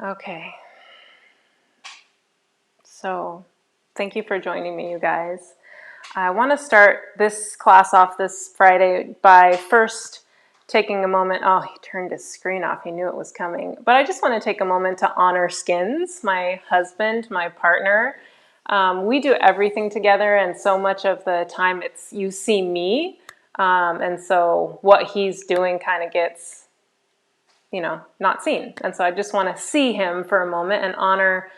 Okay, so thank you for joining me, you guys. I want to start this class off this Friday by first taking a moment. Oh, he turned his screen off. He knew it was coming. But I just want to take a moment to honor Skins, my husband, my partner. We do everything together, and so much of the time it's you see me. And so what he's doing kind of gets, not seen. And so I just want to see him for a moment and honor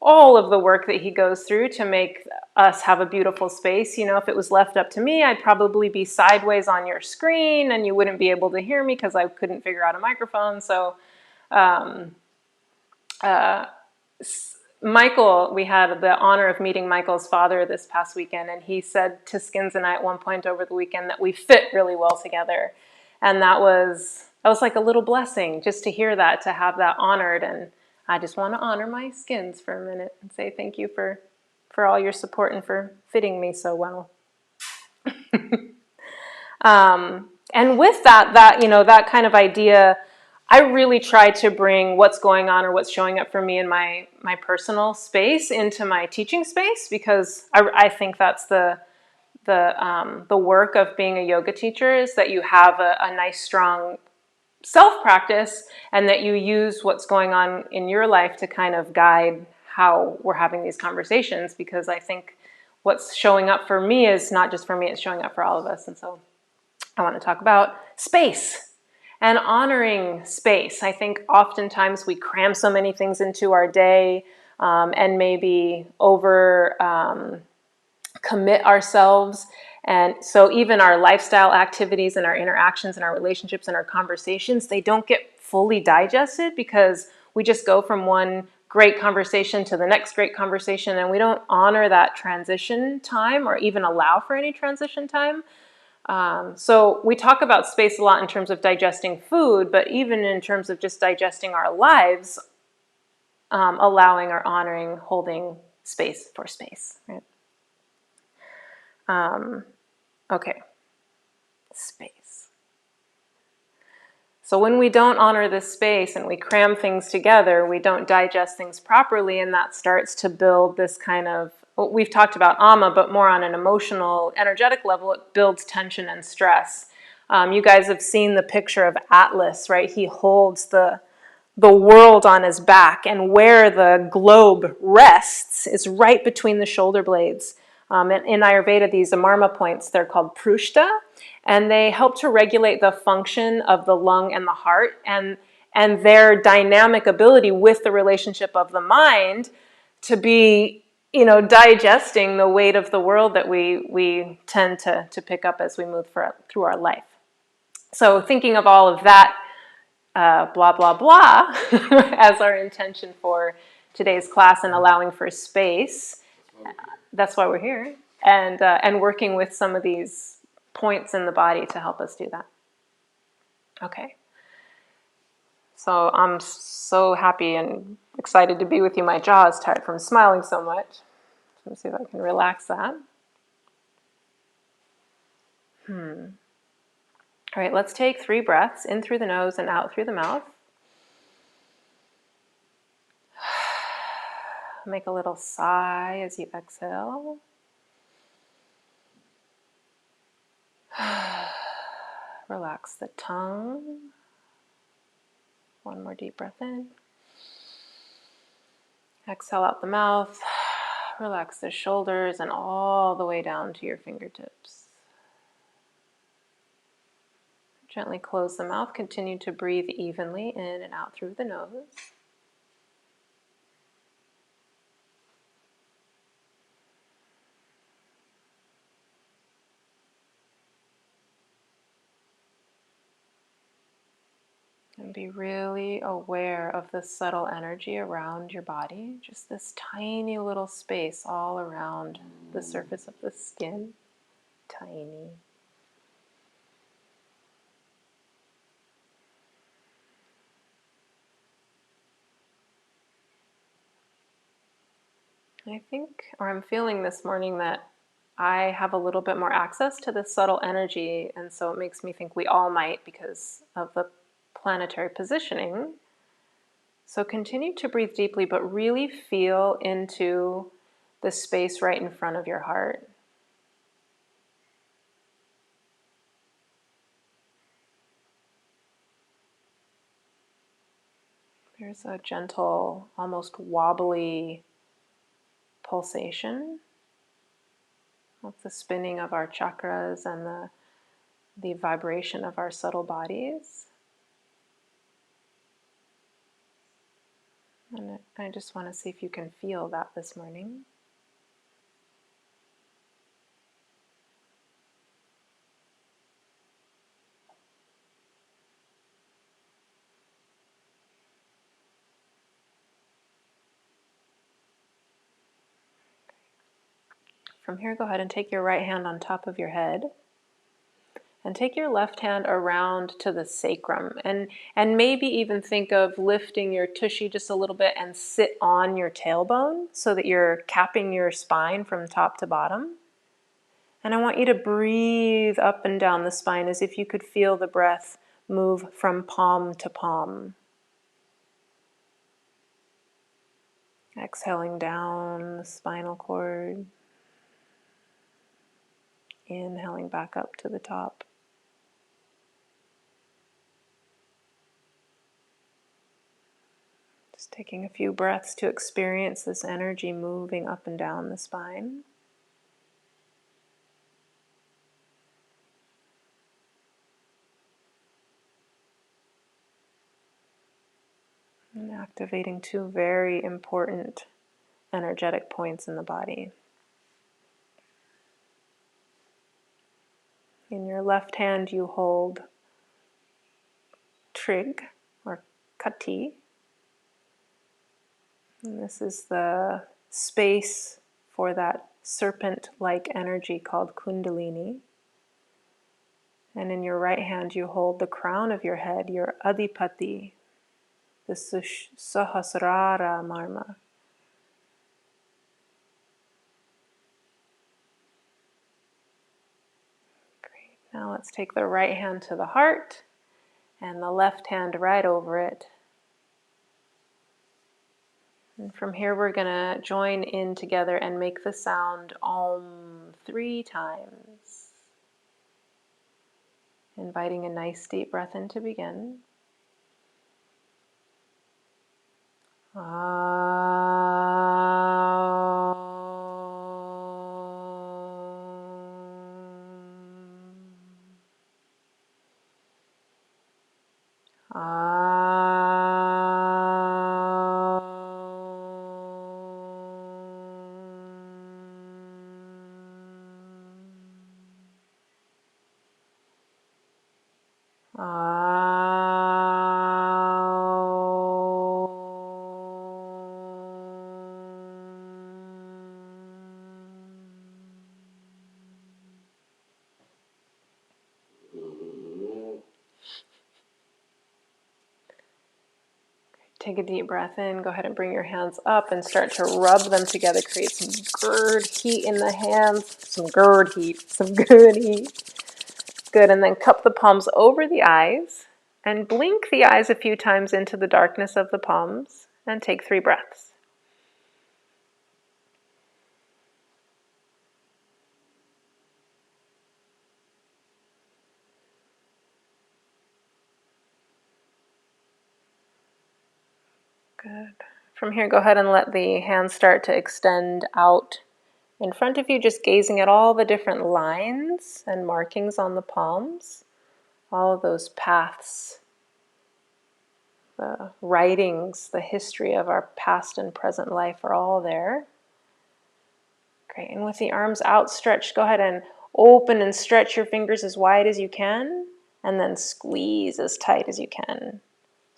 all of the work that he goes through to make us have a beautiful space. If it was left up to me, I'd probably be sideways on your screen and you wouldn't be able to hear me because I couldn't figure out a microphone. So Michael, we had the honor of meeting Michael's father this past weekend, and he said to Skins and I at one point over the weekend that we fit really well together. And that was like a little blessing just to hear that, to have that honored. And I just want to honor my Skins for a minute and say thank you for all your support and for fitting me so well. And with that kind of idea, I really try to bring what's going on or what's showing up for me in my personal space into my teaching space, because I think that's the work of being a yoga teacher, is that you have a nice, strong self-practice and that you use what's going on in your life to kind of guide how we're having these conversations, because I think what's showing up for me is not just for me, it's showing up for all of us. And so I want to talk about space and honoring space. I think oftentimes we cram so many things into our day and maybe over commit ourselves. And so even our lifestyle activities and our interactions and our relationships and our conversations, they don't get fully digested because we just go from one great conversation to the next great conversation, and we don't honor that transition time or even allow for any transition time. So we talk about space a lot in terms of digesting food, but even in terms of just digesting our lives, allowing or honoring, holding space for space, right? Okay, space. So when we don't honor this space and we cram things together, we don't digest things properly, and that starts to build this kind of, well, we've talked about ama, but more on an emotional, energetic level, it builds tension and stress. You guys have seen the picture of Atlas, right? He holds the world on his back, and where the globe rests is right between the shoulder blades. In Ayurveda, these Marma Points, they're called prushta, and they help to regulate the function of the lung and the heart, and their dynamic ability with the relationship of the mind to be, digesting the weight of the world that we tend to pick up as we move through our life. So thinking of all of that, blah, blah, blah, as our intention for today's class, and allowing for space. That's why we're here. And working with some of these points in the body to help us do that. Okay. So I'm so happy and excited to be with you. My jaw is tired from smiling so much. Let me see if I can relax that. All right, let's take 3 breaths in through the nose and out through the mouth. Make a little sigh as you exhale. Relax the tongue. One more deep breath in. Exhale out the mouth. Relax the shoulders and all the way down to your fingertips. Gently close the mouth. Continue to breathe evenly in and out through the nose. And be really aware of the subtle energy around your body, just this tiny little space all around the surface of the skin. Tiny. I think, or I'm feeling this morning, that I have a little bit more access to this subtle energy, and so it makes me think we all might because of the planetary positioning. So continue to breathe deeply, but really feel into the space right in front of your heart. There's a gentle, almost wobbly pulsation of the spinning of our chakras and the vibration of our subtle bodies. And I just want to see if you can feel that this morning. From here, go ahead and take your right hand on top of your head. And take your left hand around to the sacrum, and maybe even think of lifting your tushy just a little bit and sit on your tailbone so that you're capping your spine from top to bottom. And I want you to breathe up and down the spine as if you could feel the breath move from palm to palm. Exhaling down the spinal cord. Inhaling back up to the top. Just taking a few breaths to experience this energy moving up and down the spine. And activating two very important energetic points in the body. In your left hand you hold trig or kati. And this is the space for that serpent-like energy called kundalini. And in your right hand you hold the crown of your head, your adipati, the sahasrara marma. Great. Now let's take the right hand to the heart and the left hand right over it. And from here we're going to join in together and make the sound Om 3 times. Inviting a nice deep breath in to begin. Take a deep breath in. Go ahead and bring your hands up and start to rub them together. Create some good heat in the hands. Some good heat. Some good heat. Good. And then cup the palms over the eyes and blink the eyes a few times into the darkness of the palms and take 3 breaths. Good. From here, go ahead and let the hands start to extend out in front of you, just gazing at all the different lines and markings on the palms, all of those paths, the writings, the history of our past and present life are all there. Great. And with the arms outstretched, go ahead and open and stretch your fingers as wide as you can, and then squeeze as tight as you can.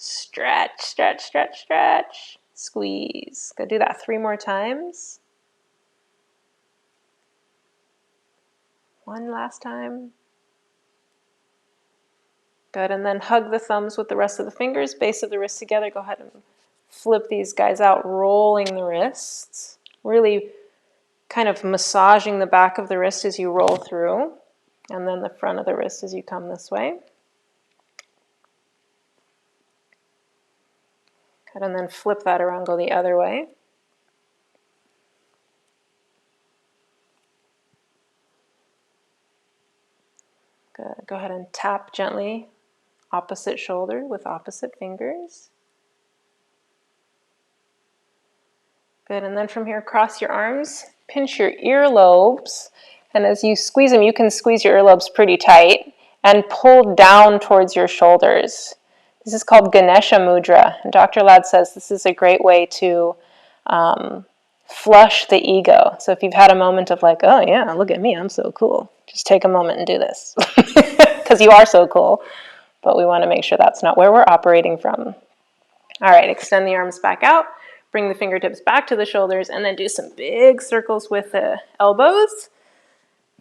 Stretch, stretch, stretch, stretch. Squeeze. Go do that 3 more times. 1 last time. Good, and then hug the thumbs with the rest of the fingers, base of the wrists together. Go ahead and flip these guys out, rolling the wrists. Really kind of massaging the back of the wrist as you roll through, and then the front of the wrist as you come this way. Good, and then flip that around, go the other way. Good, go ahead and tap gently opposite shoulder with opposite fingers. Good, and then from here, cross your arms, pinch your earlobes, and as you squeeze them, you can squeeze your earlobes pretty tight and pull down towards your shoulders. This is called Ganesha Mudra, and Dr. Ladd says this is a great way to flush the ego. So if you've had a moment of like, oh yeah, look at me, I'm so cool, just take a moment and do this, because you are so cool, but we want to make sure that's not where we're operating from. All right, extend the arms back out. Bring the fingertips back to the shoulders and then do some big circles with the elbows.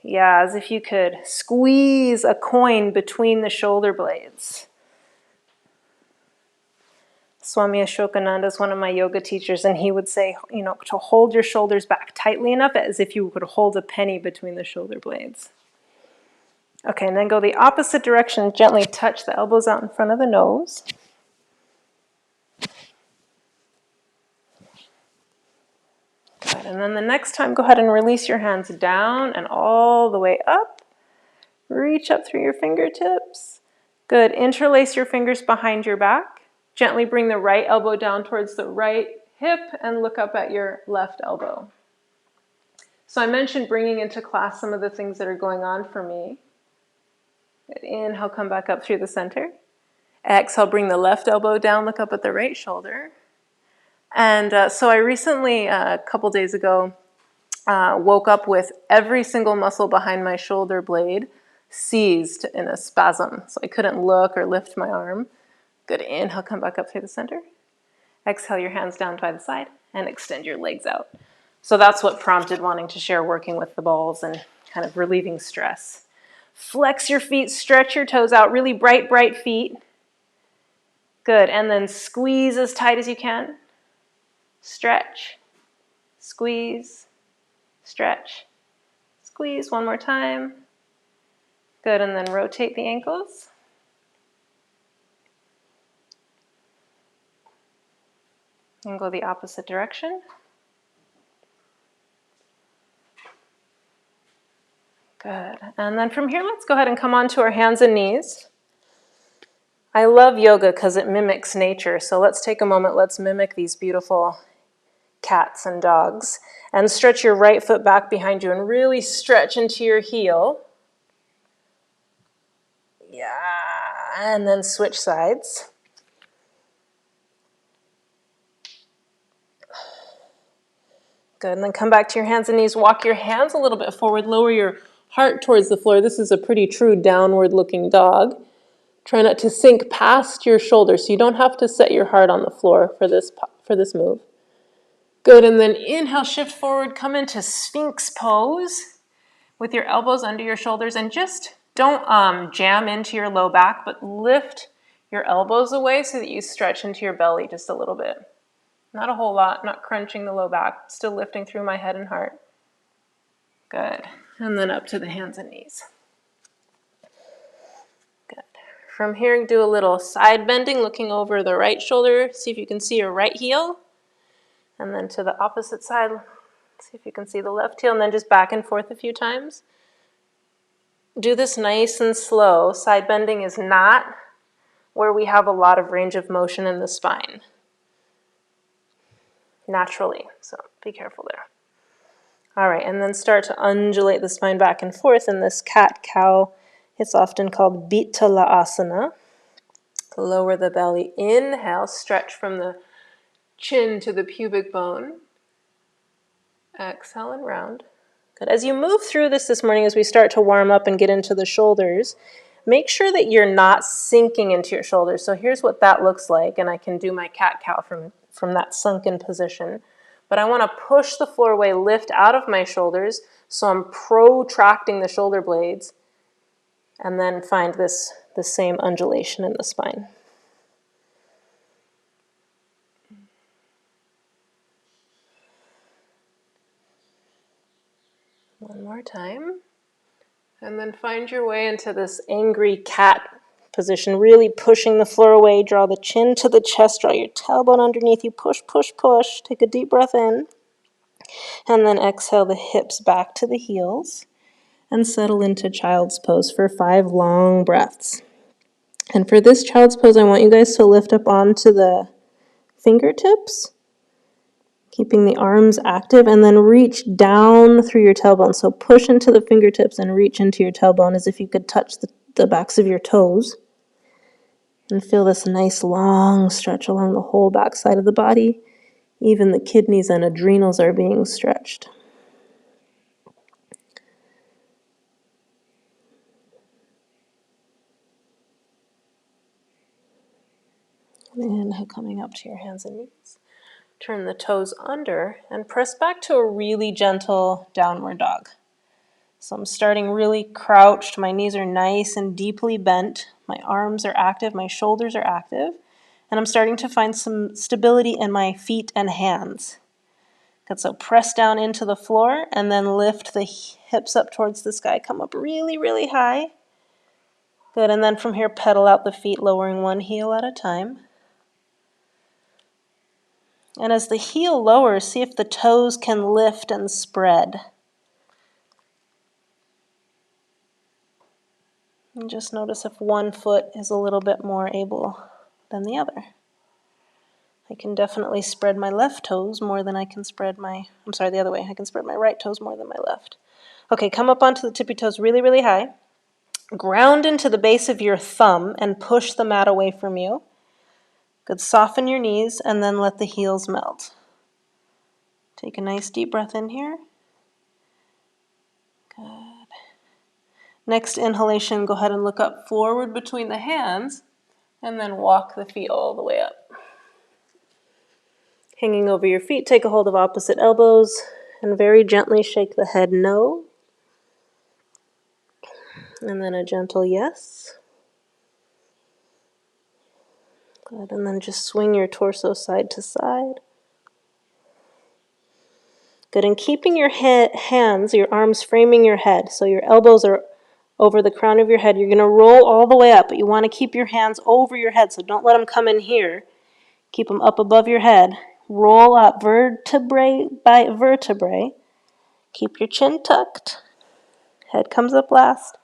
Yeah, as if you could squeeze a coin between the shoulder blades. Swami Ashokananda is one of my yoga teachers, and he would say, you know, to hold your shoulders back tightly enough as if you could hold a penny between the shoulder blades. Okay, and then go the opposite direction. Gently touch the elbows out in front of the nose. Good. And then the next time, go ahead and release your hands down and all the way up. Reach up through your fingertips. Good. Interlace your fingers behind your back. Gently bring the right elbow down towards the right hip and look up at your left elbow. So I mentioned bringing into class some of the things that are going on for me. Good. Inhale, come back up through the center. Exhale, bring the left elbow down, look up at the right shoulder. And so I recently, a couple days ago, woke up with every single muscle behind my shoulder blade seized in a spasm. So I couldn't look or lift my arm. Good. Inhale, come back up through the center. Exhale, your hands down by the side and extend your legs out. So that's what prompted wanting to share working with the balls and kind of relieving stress. Flex your feet, stretch your toes out, really bright, bright feet. Good. And then squeeze as tight as you can. Stretch, squeeze, stretch, squeeze. One more time. Good, and then rotate the ankles. And go the opposite direction. Good, and then from here, let's go ahead and come onto our hands and knees. I love yoga because it mimics nature, so let's take a moment, let's mimic these beautiful cats and dogs. And stretch your right foot back behind you and really stretch into your heel. Yeah, and then switch sides. Good, and then come back to your hands and knees. Walk your hands a little bit forward. Lower your heart towards the floor. This is a pretty true downward looking dog. Try not to sink past your shoulders, so you don't have to set your heart on the floor for this move. Good, and then inhale, shift forward, come into Sphinx pose with your elbows under your shoulders, and just don't jam into your low back, but lift your elbows away so that you stretch into your belly just a little bit. Not a whole lot, not crunching the low back, still lifting through my head and heart. Good, and then up to the hands and knees. Good. From here, do a little side bending, looking over the right shoulder. See if you can see your right heel. And then to the opposite side, see if you can see the left heel, and then just back and forth a few times. Do this nice and slow. Side bending is not where we have a lot of range of motion in the spine, naturally, so be careful there. All right, and then start to undulate the spine back and forth in this cat-cow. It's often called Bitala asana. Lower the belly. Inhale, stretch from the chin to the pubic bone. Exhale and round. Good. As you move through this morning, as we start to warm up and get into the shoulders, make sure that you're not sinking into your shoulders. So here's what that looks like, and I can do my cat-cow from that sunken position. But I want to push the floor away, lift out of my shoulders, so I'm protracting the shoulder blades, and then find the same undulation in the spine. One more time. And then find your way into this angry cat position, really pushing the floor away. Draw the chin to the chest, draw your tailbone underneath you, push, push, push. Take a deep breath in, and then exhale the hips back to the heels, and settle into child's pose for 5 long breaths. And for this child's pose, I want you guys to lift up onto the fingertips, keeping the arms active, and then reach down through your tailbone. So push into the fingertips and reach into your tailbone as if you could touch the backs of your toes. And feel this nice long stretch along the whole back side of the body. Even the kidneys and adrenals are being stretched. Inhale, coming up to your hands and knees. Turn the toes under and press back to a really gentle downward dog. So I'm starting really crouched. My knees are nice and deeply bent. My arms are active. My shoulders are active. And I'm starting to find some stability in my feet and hands. Good, so press down into the floor and then lift the hips up towards the sky. Come up really, really high. Good, and then from here, pedal out the feet, lowering one heel at a time. And as the heel lowers, see if the toes can lift and spread. And just notice if one foot is a little bit more able than the other. I can definitely spread my left toes more than I can spread my, the other way. I can spread my right toes more than my left. Okay, come up onto the tippy toes really, really high. Ground into the base of your thumb and push the mat away from you. Good, soften your knees and then let the heels melt. Take a nice deep breath in here. Good. Next inhalation, go ahead and look up forward between the hands and then walk the feet all the way up. Hanging over your feet, take a hold of opposite elbows and very gently shake the head no. And then a gentle yes. Good, and then just swing your torso side to side. Good, and keeping your hands, your arms framing your head, so your elbows are over the crown of your head. You're going to roll all the way up, but you want to keep your hands over your head, so don't let them come in here. Keep them up above your head. Roll up vertebrae by vertebrae. Keep your chin tucked. Head comes up last.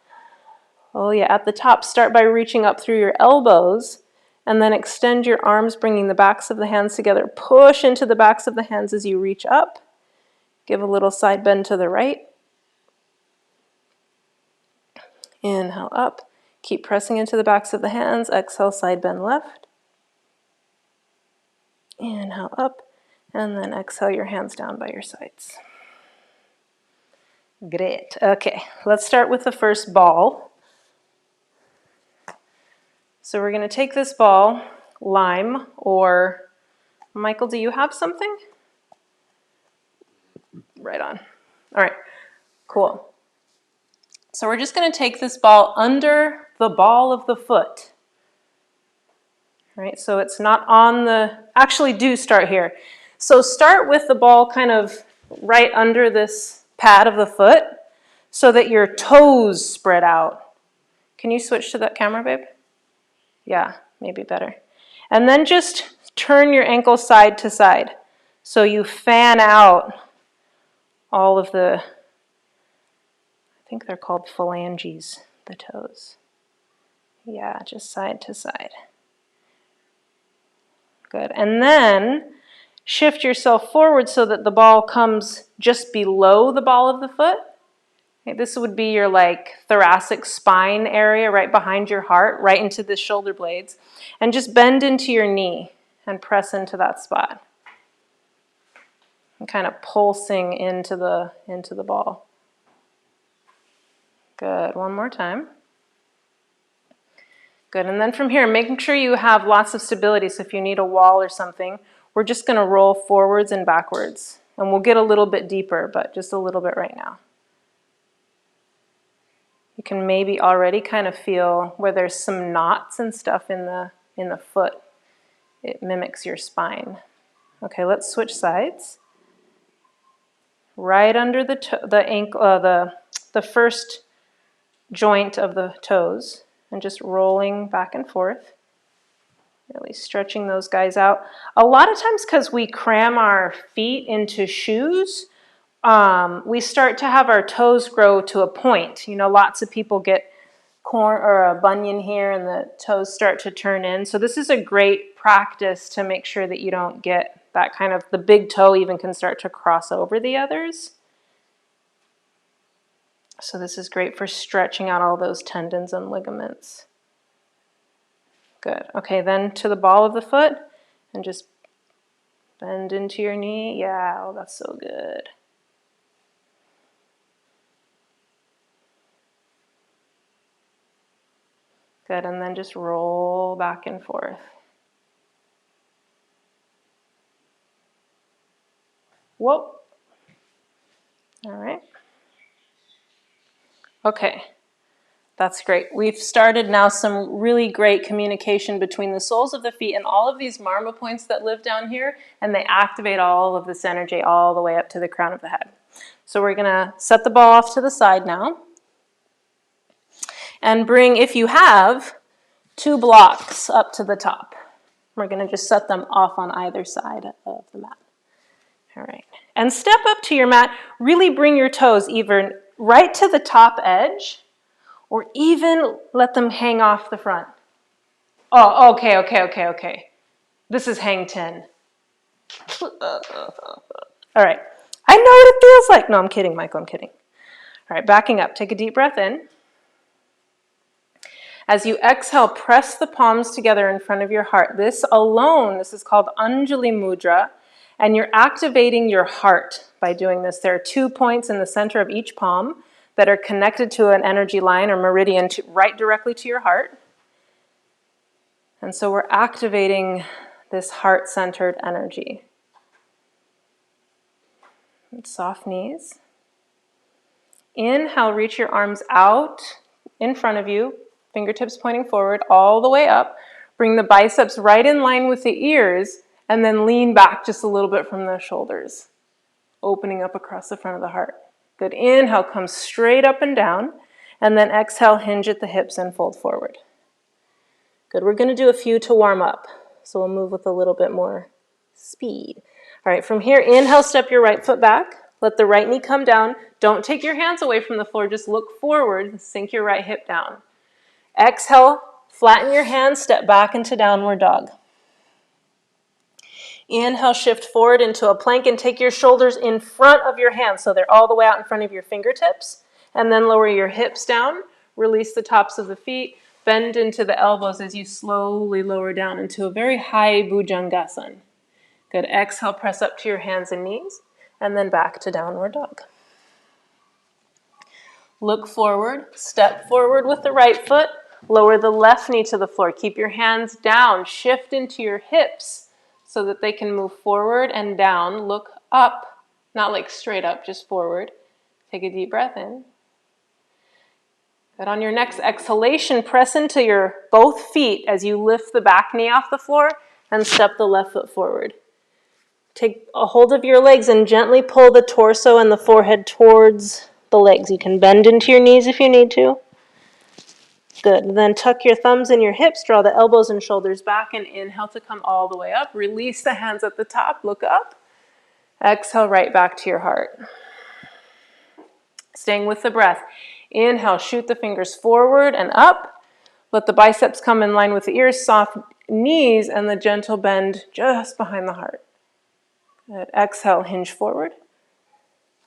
Oh yeah, at the top, start by reaching up through your elbows and then extend your arms, bringing the backs of the hands together. Push into the backs of the hands as you reach up. Give a little side bend to the right. Inhale up. Keep pressing into the backs of the hands. Exhale, side bend left. Inhale up. And then exhale your hands down by your sides. Great. Okay, let's start with the first ball. So we're going to take this ball, lime, or Michael, do you have something? Right on. All right, cool. So we're just going to take this ball under the ball of the foot. All right, so it's not on the, actually do start here. So start with the ball kind of right under this pad of the foot so that your toes spread out. Can you switch to that camera, babe? Yeah, maybe better. And then just turn your ankle side to side. So you fan out all of the, I think they're called phalanges, the toes. Yeah, just side to side. Good. And then shift yourself forward so that the ball comes just below the ball of the foot. Okay, this would be your thoracic spine area right behind your heart, right into the shoulder blades. And just bend into your knee and press into that spot. And kind of pulsing into the ball. Good. One more time. Good. And then from here, making sure you have lots of stability. So if you need a wall or something, we're just going to roll forwards and backwards. And we'll get a little bit deeper, but just a little bit right now. You can maybe already kind of feel where there's some knots and stuff in the foot. It mimics your spine. Okay, let's switch sides. Right under the ankle, the first joint of the toes, and just rolling back and forth. Really stretching those guys out. A lot of times because we cram our feet into shoes, we start to have our toes grow to a point. You know, lots of people get corn or a bunion here and the toes start to turn in. So this is a great practice to make sure that you don't get that kind of, the big toe even can start to cross over the others. So this is great for stretching out all those tendons and ligaments. Good. Okay, then to the ball of the foot and just bend into your knee. Yeah, oh, that's so good. Good, and then just roll back and forth. Whoa. All right. Okay, that's great. We've started now some really great communication between the soles of the feet and all of these Marma points that live down here, and they activate all of this energy all the way up to the crown of the head. So we're gonna set the ball off to the side now. And bring, if you have, 2 blocks up to the top. We're going to just set them off on either side of the mat. All right. And step up to your mat. Really bring your toes either right to the top edge or even let them hang off the front. Oh, okay. This is hang 10. All right. I know what it feels like. No, I'm kidding, Michael, I'm kidding. All right, backing up. Take a deep breath in. As you exhale, press the palms together in front of your heart. This alone, this is called Anjali Mudra, and you're activating your heart by doing this. There are 2 points in the center of each palm that are connected to an energy line or meridian right directly to your heart. And so we're activating this heart-centered energy. And soft knees. Inhale, reach your arms out in front of you. Fingertips pointing forward, all the way up. Bring the biceps right in line with the ears, and then lean back just a little bit from the shoulders, opening up across the front of the heart. Good. Inhale, come straight up and down, and then exhale, hinge at the hips and fold forward. Good. We're going to do a few to warm up, so we'll move with a little bit more speed. All right, from here, inhale, step your right foot back. Let the right knee come down. Don't take your hands away from the floor. Just look forward, sink your right hip down. Exhale, flatten your hands, step back into downward dog. Inhale, shift forward into a plank and take your shoulders in front of your hands so they're all the way out in front of your fingertips. And then lower your hips down, release the tops of the feet, bend into the elbows as you slowly lower down into a very high Bhujangasana. Good. Exhale, press up to your hands and knees, and then back to downward dog. Look forward, step forward with the right foot, lower the left knee to the floor. Keep your hands down, shift into your hips so that they can move forward and down. Look up, not like straight up, just forward. Take a deep breath in. Good. On your next exhalation, press into your both feet as you lift the back knee off the floor and step the left foot forward. Take a hold of your legs and gently pull the torso and the forehead towards the legs. You can bend into your knees if you need to. Good. Then tuck your thumbs in your hips, draw the elbows and shoulders back, and inhale to come all the way up. Release the hands at the top, look up. Exhale right back to your heart. Staying with the breath. Inhale, shoot the fingers forward and up. Let the biceps come in line with the ears, soft knees, and the gentle bend just behind the heart. Good. Exhale, hinge forward.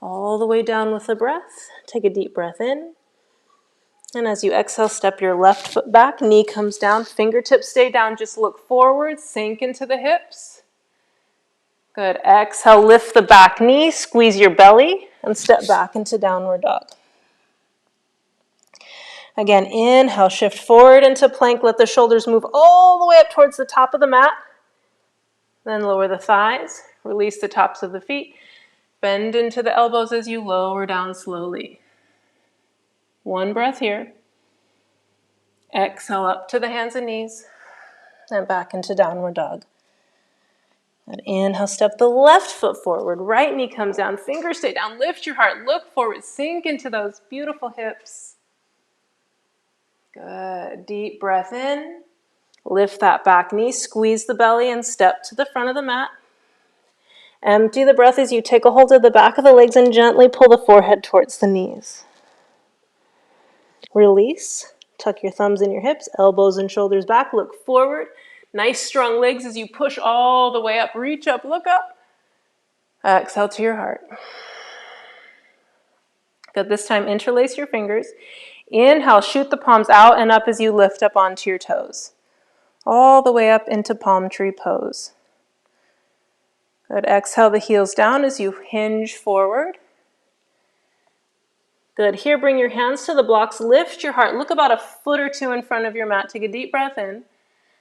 All the way down with the breath. Take a deep breath in. And as you exhale, step your left foot back, knee comes down, fingertips stay down, just look forward, sink into the hips. Good. Exhale, lift the back knee, squeeze your belly, and step back into downward dog. Again, inhale, shift forward into plank, let the shoulders move all the way up towards the top of the mat. Then lower the thighs, release the tops of the feet, bend into the elbows as you lower down slowly. One breath here. Exhale up to the hands and knees, and back into downward dog. And inhale, step the left foot forward, right knee comes down, fingers stay down, lift your heart, look forward, sink into those beautiful hips. Good. Deep breath in. Lift that back knee, squeeze the belly, and step to the front of the mat. Empty the breath as you take a hold of the back of the legs and gently pull the forehead towards the knees. Release. Tuck your thumbs in your hips, elbows and shoulders back. Look forward. Nice strong legs as you push all the way up. Reach up, look up. Exhale to your heart. Good. This time, interlace your fingers. Inhale, shoot the palms out and up as you lift up onto your toes. All the way up into palm tree pose. Good. Exhale the heels down as you hinge forward. Good. Here, bring your hands to the blocks. Lift your heart. Look about a foot or two in front of your mat. Take a deep breath in.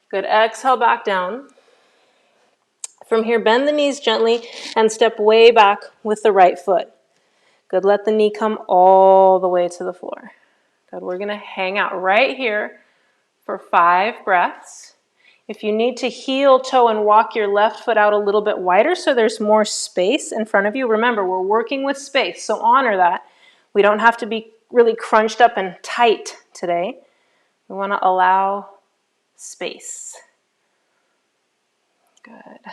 Good. Exhale back down. From here, bend the knees gently and step way back with the right foot. Good. Let the knee come all the way to the floor. Good. We're going to hang out right here for 5 breaths. If you need to heel toe and walk your left foot out a little bit wider so there's more space in front of you, remember, we're working with space, so honor that. We don't have to be really crunched up and tight today. We want to allow space. Good.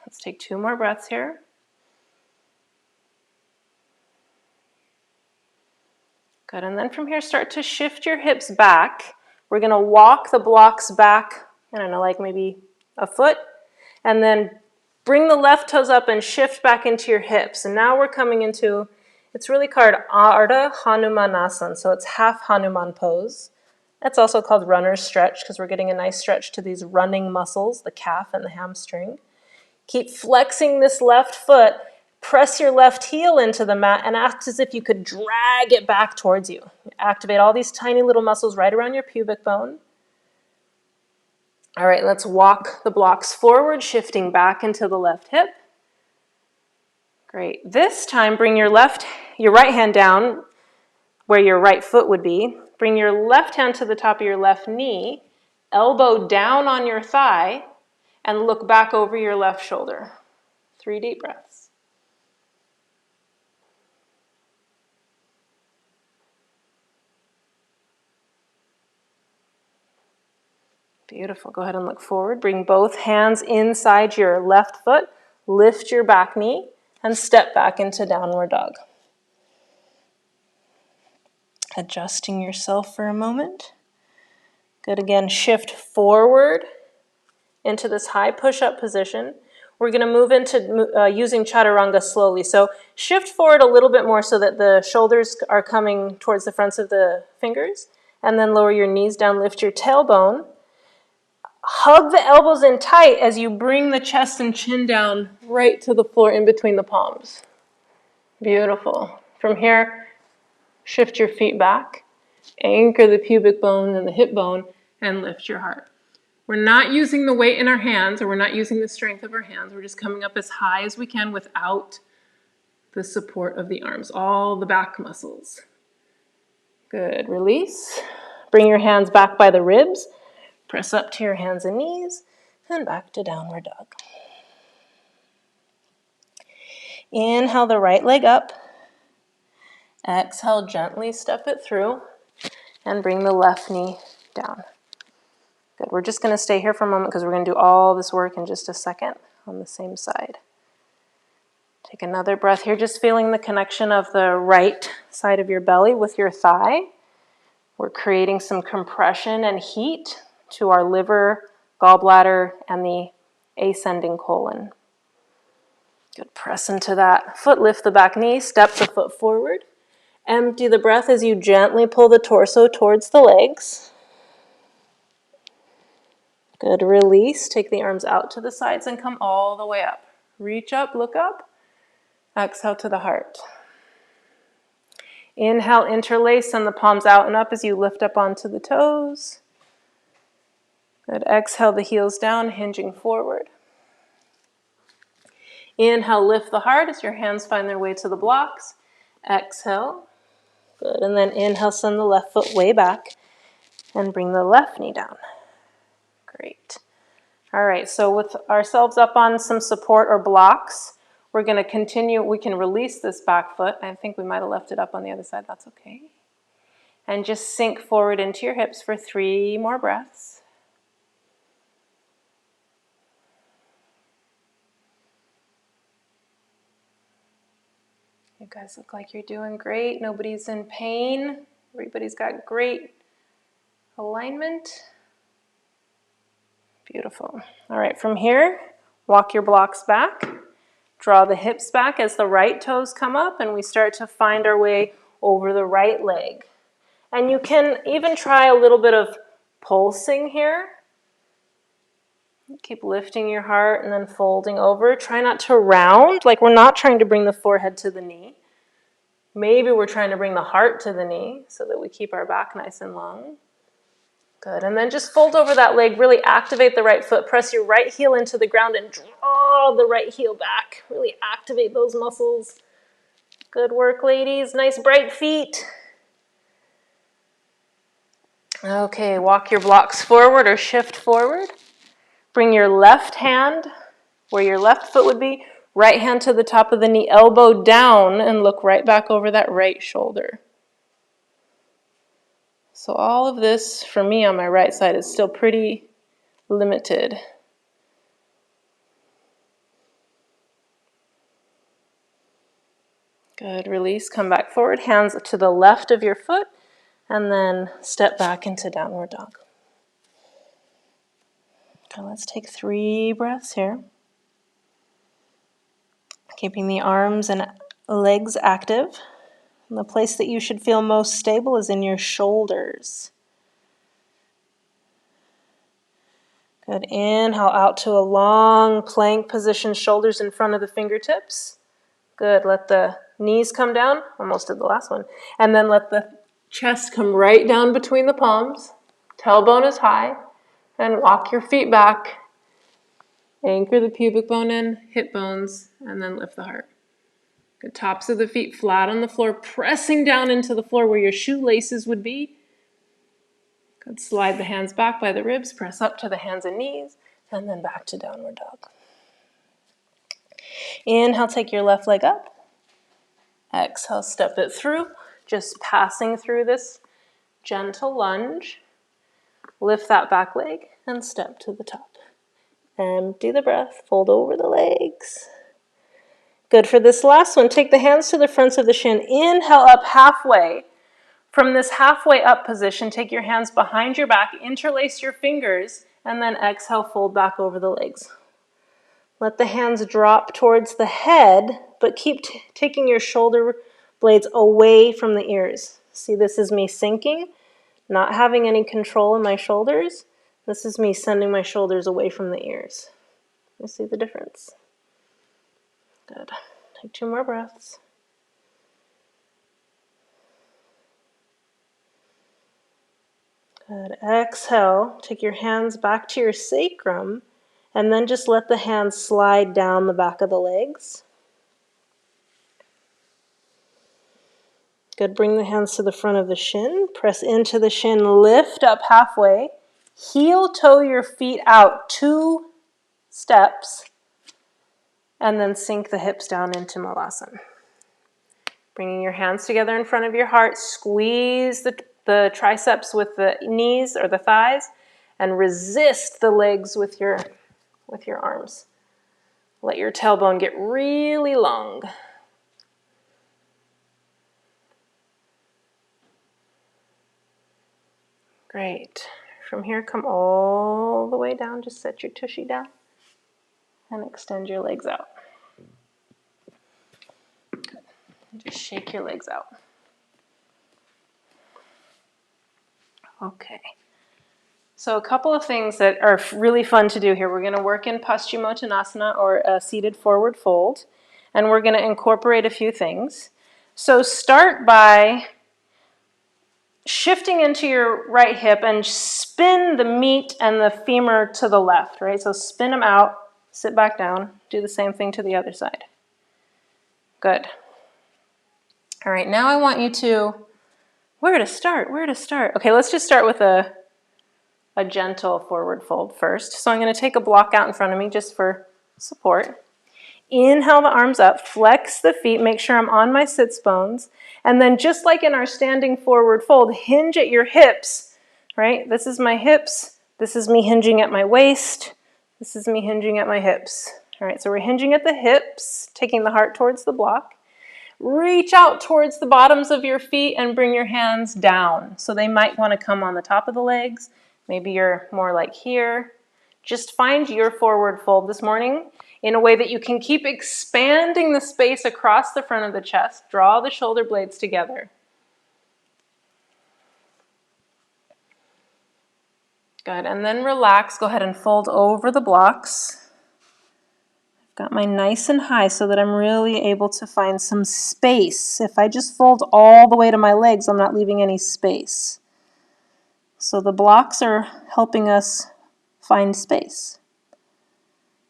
Let's take 2 more breaths here. Good. And then from here, start to shift your hips back. We're going to walk the blocks back, I don't know, like maybe a foot. And then bring the left toes up and shift back into your hips. And now we're coming into, it's really called Ardha Hanumanasana. So it's half Hanuman pose. That's also called runner's stretch because we're getting a nice stretch to these running muscles, the calf and the hamstring. Keep flexing this left foot. Press your left heel into the mat and act as if you could drag it back towards you. Activate all these tiny little muscles right around your pubic bone. All right, let's walk the blocks forward, shifting back into the left hip. Great. This time, bring your right hand down where your right foot would be. Bring your left hand to the top of your left knee, elbow down on your thigh, and look back over your left shoulder. 3 deep breaths. Beautiful. Go ahead and look forward. Bring both hands inside your left foot. Lift your back knee and step back into downward dog. Adjusting yourself for a moment. Good. Again, shift forward into this high push-up position. We're going to move into using chaturanga slowly. So shift forward a little bit more so that the shoulders are coming towards the fronts of the fingers. And then lower your knees down, lift your tailbone. Hug the elbows in tight as you bring the chest and chin down right to the floor in between the palms. Beautiful. From here, shift your feet back, anchor the pubic bone and the hip bone, and lift your heart. We're not using the weight in our hands, or we're not using the strength of our hands. We're just coming up as high as we can without the support of the arms, all the back muscles. Good. Release. Bring your hands back by the ribs. Press up to your hands and knees, and back to downward dog. Inhale the right leg up. Exhale, gently step it through, and bring the left knee down. Good. We're just going to stay here for a moment because we're going to do all this work in just a second on the same side. Take another breath here, just feeling the connection of the right side of your belly with your thigh. We're creating some compression and heat to our liver, gallbladder, and the ascending colon. Good. Press into that foot, lift the back knee, step the foot forward. Empty the breath as you gently pull the torso towards the legs. Good. Release. Take the arms out to the sides and come all the way up. Reach up, look up. Exhale to the heart. Inhale, interlace, send the palms out and up as you lift up onto the toes. Good. Exhale the heels down, hinging forward. Inhale, lift the heart as your hands find their way to the blocks. Exhale. Good. And then inhale, send the left foot way back and bring the left knee down. Great. All right, so with ourselves up on some support or blocks, we're going to continue. We can release this back foot. I think we might have left it up on the other side. That's okay. And just sink forward into your hips for 3 more breaths. You guys look like you're doing great. Nobody's in pain. Everybody's got great alignment. Beautiful. All right, from here, walk your blocks back. Draw the hips back as the right toes come up, and we start to find our way over the right leg. And you can even try a little bit of pulsing here. Keep lifting your heart and then folding over. Try not to round, like we're not trying to bring the forehead to the knee. Maybe we're trying to bring the heart to the knee so that we keep our back nice and long. Good, and then just fold over that leg, really activate the right foot, press your right heel into the ground and draw the right heel back. Really activate those muscles. Good work, ladies. Nice bright feet. Okay, walk your blocks forward or shift forward. Bring your left hand where your left foot would be, right hand to the top of the knee, elbow down, and look right back over that right shoulder. So all of this, for me on my right side, is still pretty limited. Good, release, come back forward, hands to the left of your foot, and then step back into downward dog. Okay, let's take 3 breaths here. Keeping the arms and legs active. And the place that you should feel most stable is in your shoulders. Good, inhale out to a long plank position, shoulders in front of the fingertips. Good, let the knees come down, almost did the last one. And then let the chest come right down between the palms. Tailbone is high. And walk your feet back. Anchor the pubic bone in, hip bones, and then lift the heart. Good, tops of the feet flat on the floor, pressing down into the floor where your shoelaces would be. Good, slide the hands back by the ribs, press up to the hands and knees, and then back to downward dog. Inhale, take your left leg up. Exhale, step it through, just passing through this gentle lunge. Lift that back leg and step to the top. Empty the breath, fold over the legs. Good, for this last one, take the hands to the fronts of the shin. Inhale up halfway. From this halfway up position, take your hands behind your back, interlace your fingers, and then exhale, fold back over the legs. Let the hands drop towards the head, but keep taking your shoulder blades away from the ears. See, this is me sinking, not having any control in my shoulders. This is me sending my shoulders away from the ears. You see the difference? Good. Take 2 more breaths. Good. Exhale. Take your hands back to your sacrum, and then just let the hands slide down the back of the legs. Good. Bring the hands to the front of the shin. Press into the shin. Lift up halfway. Heel toe your feet out 2 steps. And then sink the hips down into Malasana. Bringing your hands together in front of your heart. Squeeze the triceps with the knees or the thighs. And resist the legs with your arms. Let your tailbone get really long. Great. From here, come all the way down. Just set your tushy down and extend your legs out. Good. And just shake your legs out. Okay. So a couple of things that are really fun to do here. We're going to work in Paschimottanasana, or a seated forward fold, and we're going to incorporate a few things. So start by shifting into your right hip and spin the meat and the femur to the left, right? So spin them out, sit back down, do the same thing to the other side. Good. All right, now I want you to, where to start? Okay, let's just start with a gentle forward fold first. So I'm going to take a block out in front of me just for support. Inhale the arms up, flex the feet, make sure I'm on my sits bones. And then just like in our standing forward fold, hinge at your hips, right? This is my hips. This is me hinging at my waist. This is me hinging at my hips. All right, so we're hinging at the hips, taking the heart towards the block. Reach out towards the bottoms of your feet and bring your hands down. So they might want to come on the top of the legs. Maybe you're more like here. Just find your forward fold this morning in a way that you can keep expanding the space across the front of the chest. Draw the shoulder blades together. Good, and then relax. Go ahead and fold over the blocks. I've got my nice and high so that I'm really able to find some space. If I just fold all the way to my legs, I'm not leaving any space. So the blocks are helping us find space.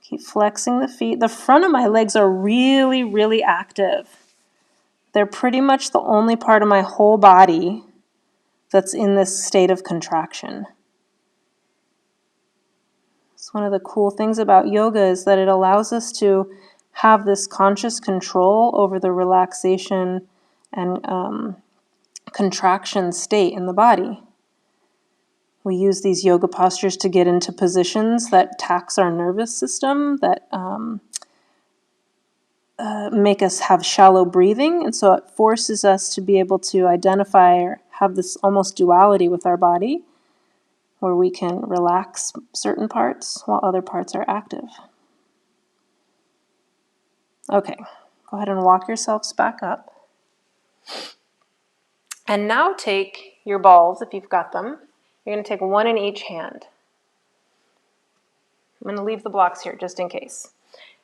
Keep flexing the feet. The front of my legs are really, really active. They're pretty much the only part of my whole body that's in this state of contraction. It's one of the cool things about yoga is that it allows us to have this conscious control over the relaxation and contraction state in the body. We use these yoga postures to get into positions that tax our nervous system, that make us have shallow breathing. And so it forces us to be able to identify or have this almost duality with our body, where we can relax certain parts while other parts are active. Okay, go ahead and walk yourselves back up. And now take your balls, if you've got them. You're going to take one in each hand. I'm going to leave the blocks here just in case.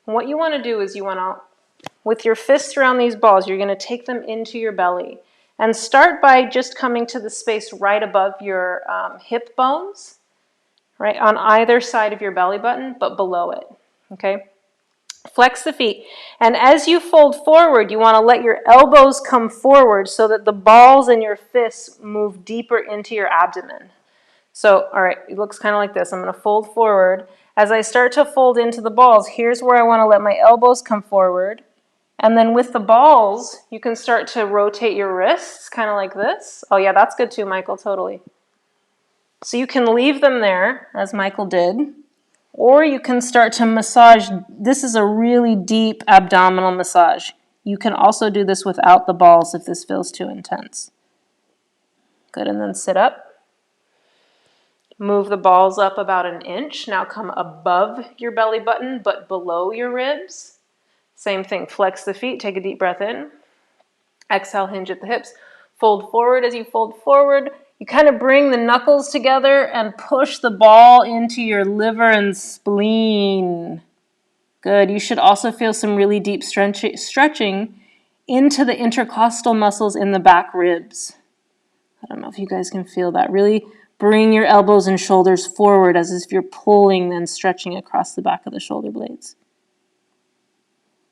And what you want to do is you want to, with your fists around these balls, you're going to take them into your belly. And start by just coming to the space right above your hip bones, right, on either side of your belly button, but below it, okay? Flex the feet. And as you fold forward, you want to let your elbows come forward so that the balls in your fists move deeper into your abdomen. So, all right, it looks kind of like this. I'm going to fold forward. As I start to fold into the balls, here's where I want to let my elbows come forward. And then with the balls, you can start to rotate your wrists, kind of like this. Oh yeah, that's good too, Michael, totally. So you can leave them there, as Michael did, or you can start to massage. This is a really deep abdominal massage. You can also do this without the balls if this feels too intense. Good, and then sit up. Move the balls up about an inch. Now come above your belly button, but below your ribs. Same thing, flex the feet, take a deep breath in. Exhale, hinge at the hips. Fold forward. As you fold forward, you kind of bring the knuckles together and push the ball into your liver and spleen. Good. You should also feel some really deep stretching into the intercostal muscles in the back ribs. I don't know if you guys can feel that. Really bring your elbows and shoulders forward as if you're pulling and stretching across the back of the shoulder blades.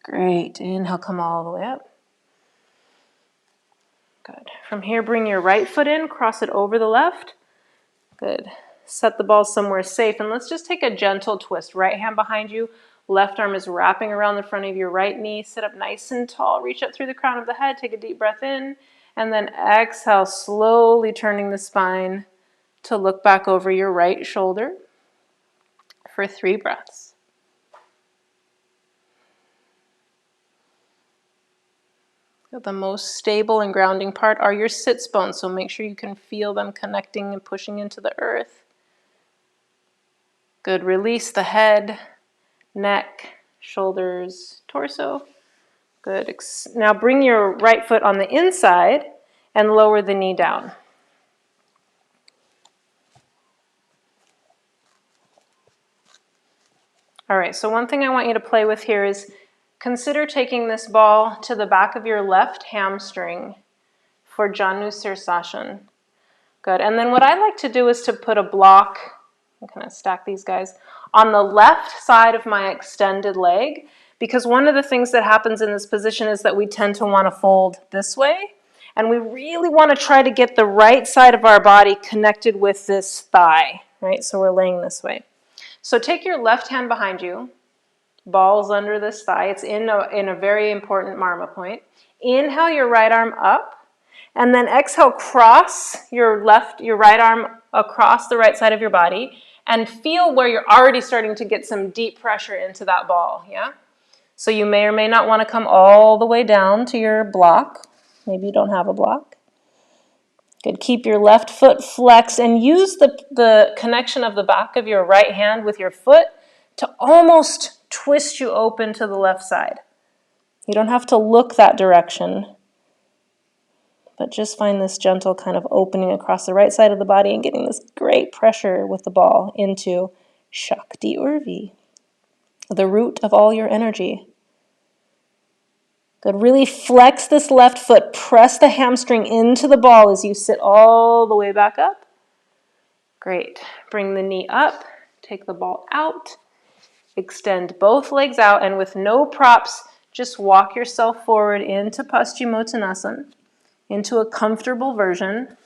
Great. Inhale, come all the way up. Good. From here, bring your right foot in, cross it over the left. Good. Set the ball somewhere safe, and let's just take a gentle twist. Right hand behind you, left arm is wrapping around the front of your right knee. Sit up nice and tall, reach up through the crown of the head, take a deep breath in, and then exhale, slowly turning the spine to look back over your right shoulder for 3 breaths. The most stable and grounding part are your sits bones, so make sure you can feel them connecting and pushing into the earth. Good. Release the head, neck, shoulders, torso. Good. Now bring your right foot on the inside and lower the knee down. All right, so one thing I want you to play with here is consider taking this ball to the back of your left hamstring for Janu Sirsasana. Good. And then what I like to do is to put a block, I'm going to stack these guys, on the left side of my extended leg, because one of the things that happens in this position is that we tend to want to fold this way, and we really want to try to get the right side of our body connected with this thigh, right? So we're laying this way. So take your left hand behind you, balls under this thigh. It's in a very important Marma point. Inhale your right arm up, and then exhale, cross your right arm across the right side of your body, and feel where you're already starting to get some deep pressure into that ball, yeah? So you may or may not want to come all the way down to your block. Maybe you don't have a block. Good. Keep your left foot flexed and use the connection of the back of your right hand with your foot to almost twist you open to the left side. You don't have to look that direction, but just find this gentle kind of opening across the right side of the body and getting this great pressure with the ball into Shakti Urvi, the root of all your energy. Good. Really flex this left foot. Press the hamstring into the ball as you sit all the way back up. Great. Bring the knee up. Take the ball out. Extend both legs out, and with no props, just walk yourself forward into Paschimottanasana, into a comfortable version,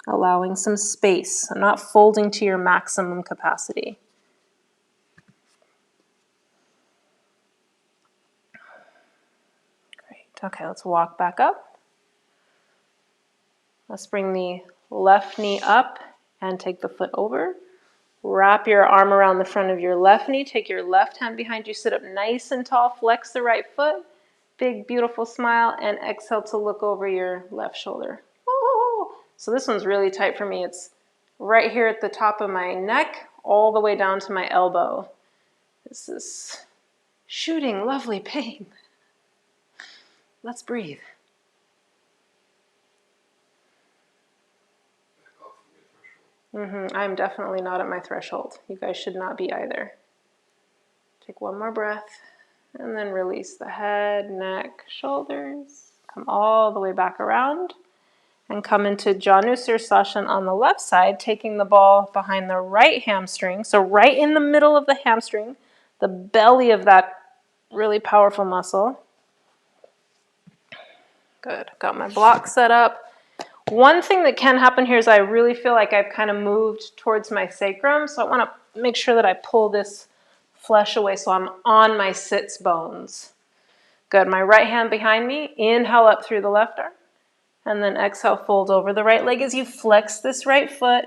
allowing some space. I'm not folding to your maximum capacity. Great. Okay, let's walk back up. Let's bring the left knee up and take the foot over. Wrap your arm around the front of your left knee. Take your left hand behind you. Sit up nice and tall. Flex the right foot. Big, beautiful smile. And exhale to look over your left shoulder. Ooh. So this one's really tight for me. It's right here at the top of my neck, all the way down to my elbow. This is shooting lovely pain. Let's breathe. I'm definitely not at my threshold. You guys should not be either. Take one more breath, and then release the head, neck, shoulders. Come all the way back around, and come into Janu Sirsasana on the left side, taking the ball behind the right hamstring. So right in the middle of the hamstring, the belly of that really powerful muscle. Good. Got my block set up. One thing that can happen here is I really feel like I've kind of moved towards my sacrum, so I want to make sure that I pull this flesh away so I'm on my sits bones. Good. My right hand behind me. Inhale up through the left arm, and then exhale, fold over the right leg as you flex this right foot.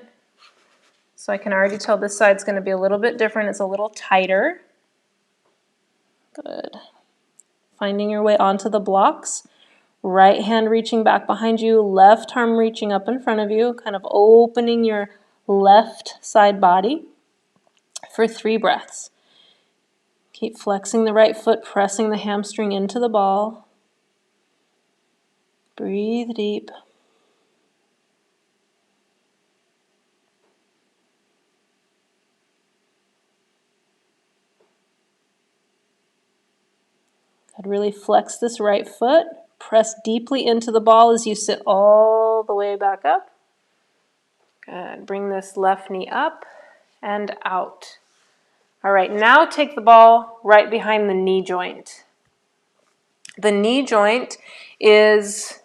So I can already tell this side's going to be a little bit different. It's a little tighter. Good. Finding your way onto the blocks. Right hand reaching back behind you, left arm reaching up in front of you, kind of opening your left side body for 3 breaths. Keep flexing the right foot, pressing the hamstring into the ball. Breathe deep. Good. Really flex this right foot. Press deeply into the ball as you sit all the way back up. Good. Bring this left knee up and out. All right, now take the ball right behind the knee joint. The knee joint is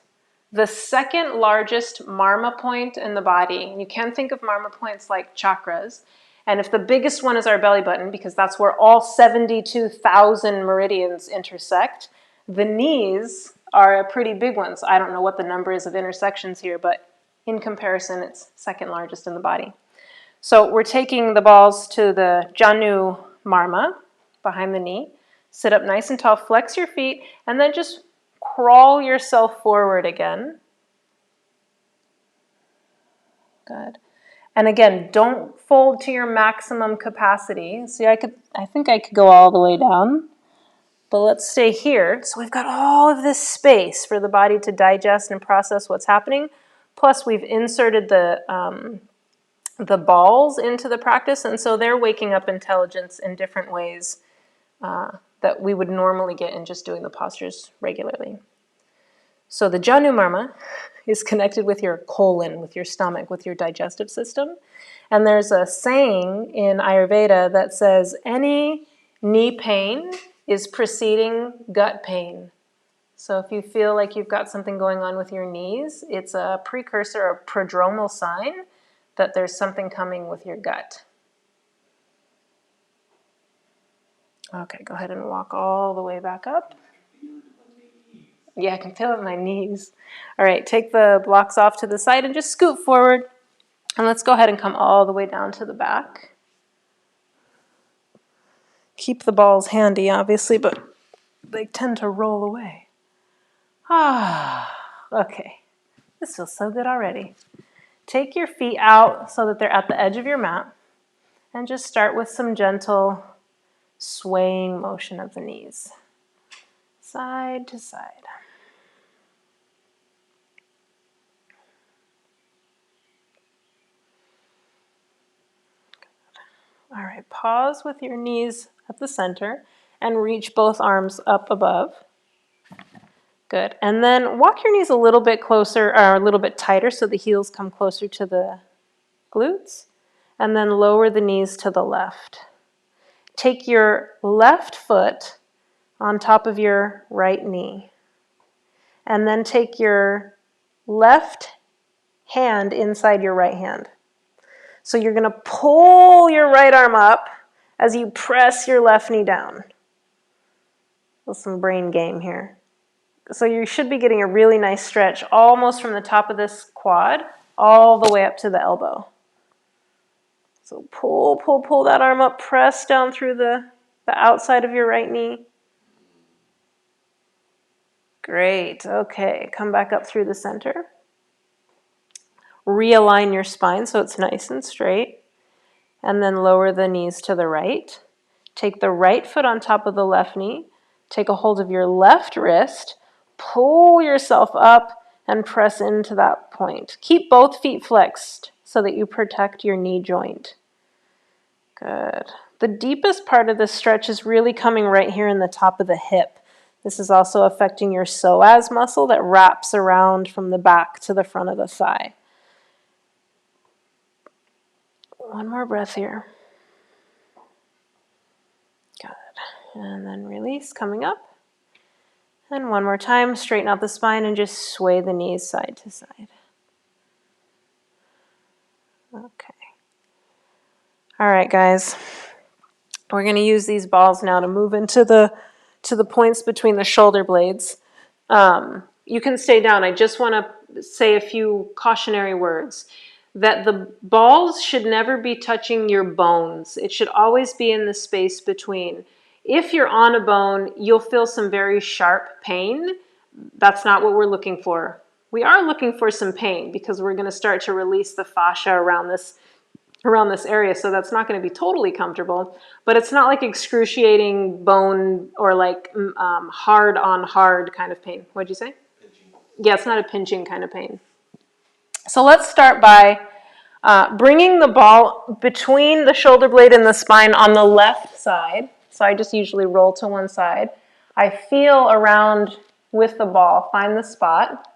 the second largest Marma point in the body. You can think of Marma points like chakras. And if the biggest one is our belly button, because that's where all 72,000 meridians intersect, the knees are a pretty big one. So I don't know what the number is of intersections here, but in comparison, it's second largest in the body. So we're taking the balls to the Janu Marma, behind the knee. Sit up nice and tall, flex your feet, and then just crawl yourself forward again. Good. And again, don't fold to your maximum capacity. See, I think I could go all the way down, but let's stay here. So we've got all of this space for the body to digest and process what's happening. Plus, we've inserted the balls into the practice, and so they're waking up intelligence in different ways that we would normally get in just doing the postures regularly. So the Janu Marma is connected with your colon, with your stomach, with your digestive system. And there's a saying in Ayurveda that says any knee pain is preceding gut pain. So if you feel like you've got something going on with your knees, it's a precursor, a prodromal sign that there's something coming with your gut. Okay, go ahead and walk all the way back up. Yeah, I can feel it in my knees. All right, take the blocks off to the side and just scoot forward. And let's go ahead and come all the way down to the back. Keep the balls handy, obviously, but they tend to roll away. Okay. This feels so good already. Take your feet out so that they're at the edge of your mat. And just start with some gentle swaying motion of the knees. Side to side. All right, pause with your knees at the center and reach both arms up above. Good. And then walk your knees a little bit closer, or a little bit tighter so the heels come closer to the glutes. And then lower the knees to the left. Take your left foot on top of your right knee. And then take your left hand inside your right hand. So you're going to pull your right arm up as you press your left knee down. There's some brain game here. So you should be getting a really nice stretch almost from the top of this quad all the way up to the elbow. So pull, pull, pull that arm up, press down through the outside of your right knee. Great, okay, come back up through the center. Realign your spine so it's nice and straight. And then lower the knees to the right. Take the right foot on top of the left knee. Take a hold of your left wrist. Pull yourself up and press into that point. Keep both feet flexed so that you protect your knee joint. Good. The deepest part of this stretch is really coming right here in the top of the hip. This is also affecting your psoas muscle that wraps around from the back to the front of the thigh. One more breath here. Good. And then release, coming up. And one more time, straighten out the spine and just sway the knees side to side. Okay. All right, guys. We're going to use these balls now to move into the points between the shoulder blades. You can stay down. I just want to say a few cautionary words. That the balls should never be touching your bones. It should always be in the space between. If you're on a bone, you'll feel some very sharp pain. That's not what we're looking for. We are looking for some pain because we're going to start to release the fascia around this area, so that's not going to be totally comfortable, but it's not like excruciating bone or like hard on hard kind of pain. What'd you say? Pinching. Yeah, it's not a pinching kind of pain. So let's start by bringing the ball between the shoulder blade and the spine on the left side. So I just usually roll to one side. I feel around with the ball, find the spot,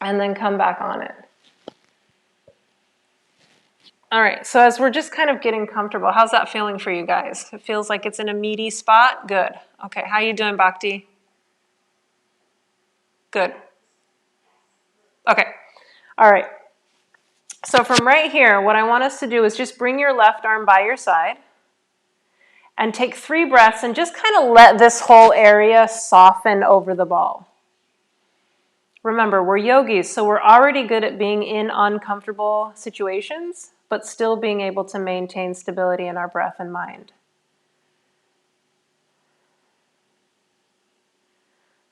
and then come back on it. All right, so as we're just kind of getting comfortable, how's that feeling for you guys? It feels like it's in a meaty spot? Good. Okay, how you doing, Bhakti? Good. Okay, all right. So from right here, what I want us to do is just bring your left arm by your side and take 3 breaths and just kind of let this whole area soften over the ball. Remember, we're yogis, so we're already good at being in uncomfortable situations, but still being able to maintain stability in our breath and mind.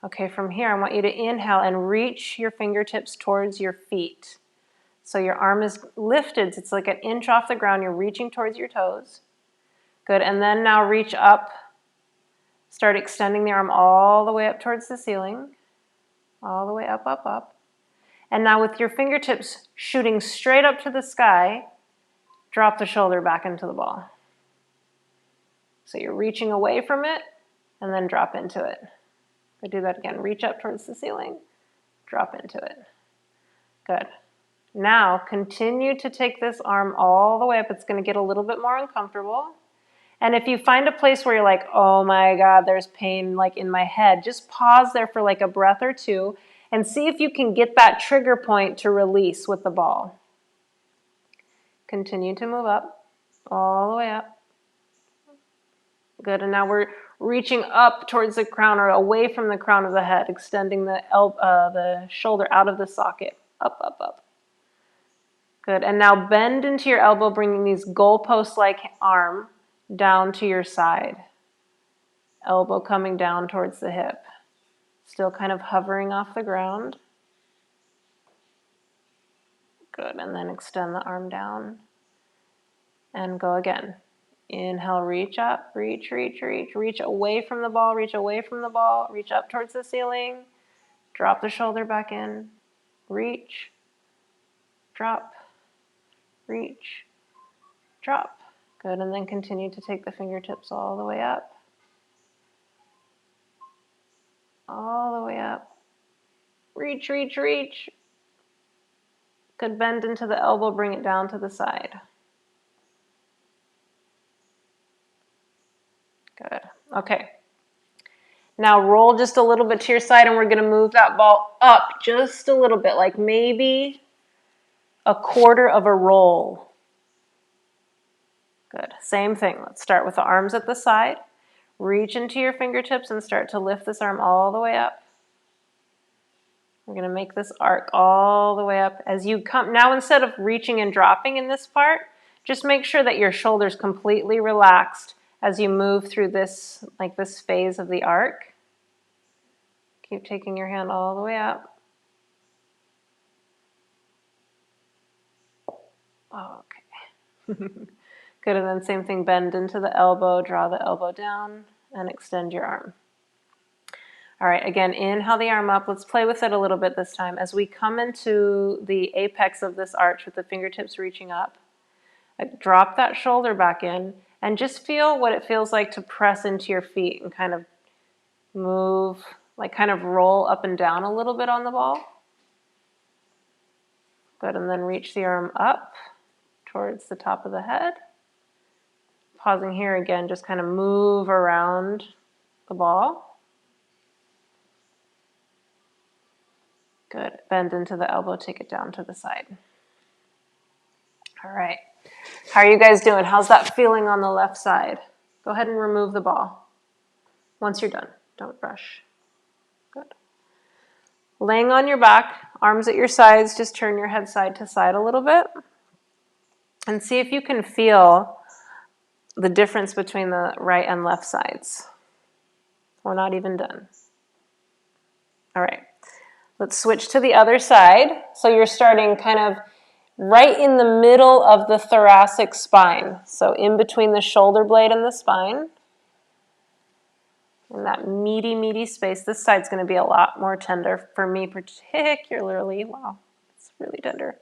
Okay, from here, I want you to inhale and reach your fingertips towards your feet. So your arm is lifted. It's like an inch off the ground. You're reaching towards your toes. Good, and then now reach up. Start extending the arm all the way up towards the ceiling. All the way up, up, up. And now with your fingertips shooting straight up to the sky, drop the shoulder back into the ball. So you're reaching away from it and then drop into it. I do that again. Reach up towards the ceiling, drop into it. Good. Now continue to take this arm all the way up. It's going to get a little bit more uncomfortable. And if you find a place where you're like, oh my God, there's pain like in my head, just pause there for like a breath or two and see if you can get that trigger point to release with the ball. Continue to move up, all the way up. Good, and now we're reaching up towards the crown or away from the crown of the head, extending the shoulder out of the socket, up, up, up. Good, and now bend into your elbow, bringing these goalpost-like arm down to your side. Elbow coming down towards the hip. Still kind of hovering off the ground. Good, and then extend the arm down. And go again. Inhale, reach up, reach, reach, reach. Reach away from the ball, reach away from the ball. Reach up towards the ceiling. Drop the shoulder back in. Reach, drop, reach, drop. Good, and then continue to take the fingertips all the way up. All the way up. Reach, reach, reach. Good, bend into the elbow, bring it down to the side. Good, okay. Now roll just a little bit to your side, and we're gonna move that ball up just a little bit, like maybe a quarter of a roll. Good, same thing. Let's start with the arms at the side. Reach into your fingertips and start to lift this arm all the way up. We're gonna make this arc all the way up. As you come, now instead of reaching and dropping in this part, just make sure that your shoulder's completely relaxed as you move through this, like this phase of the arc. Keep taking your hand all the way up. Okay. Good, and then same thing, bend into the elbow, draw the elbow down, and extend your arm. All right, again, inhale the arm up. Let's play with it a little bit this time. As we come into the apex of this arch with the fingertips reaching up, drop that shoulder back in, and just feel what it feels like to press into your feet and kind of move, like kind of roll up and down a little bit on the ball. Good, and then reach the arm up towards the top of the head. Pausing here again, just kind of move around the ball. Good, bend into the elbow, take it down to the side. All right, how are you guys doing? How's that feeling on the left side? Go ahead and remove the ball. Once you're done, don't rush. Good. Laying on your back, arms at your sides, just turn your head side to side a little bit. And see if you can feel the difference between the right and left sides. We're not even done. All right, let's switch to the other side. So you're starting kind of right in the middle of the thoracic spine. So in between the shoulder blade and the spine. In that meaty, meaty space. This side's going to be a lot more tender for me particularly. Wow, it's really tender.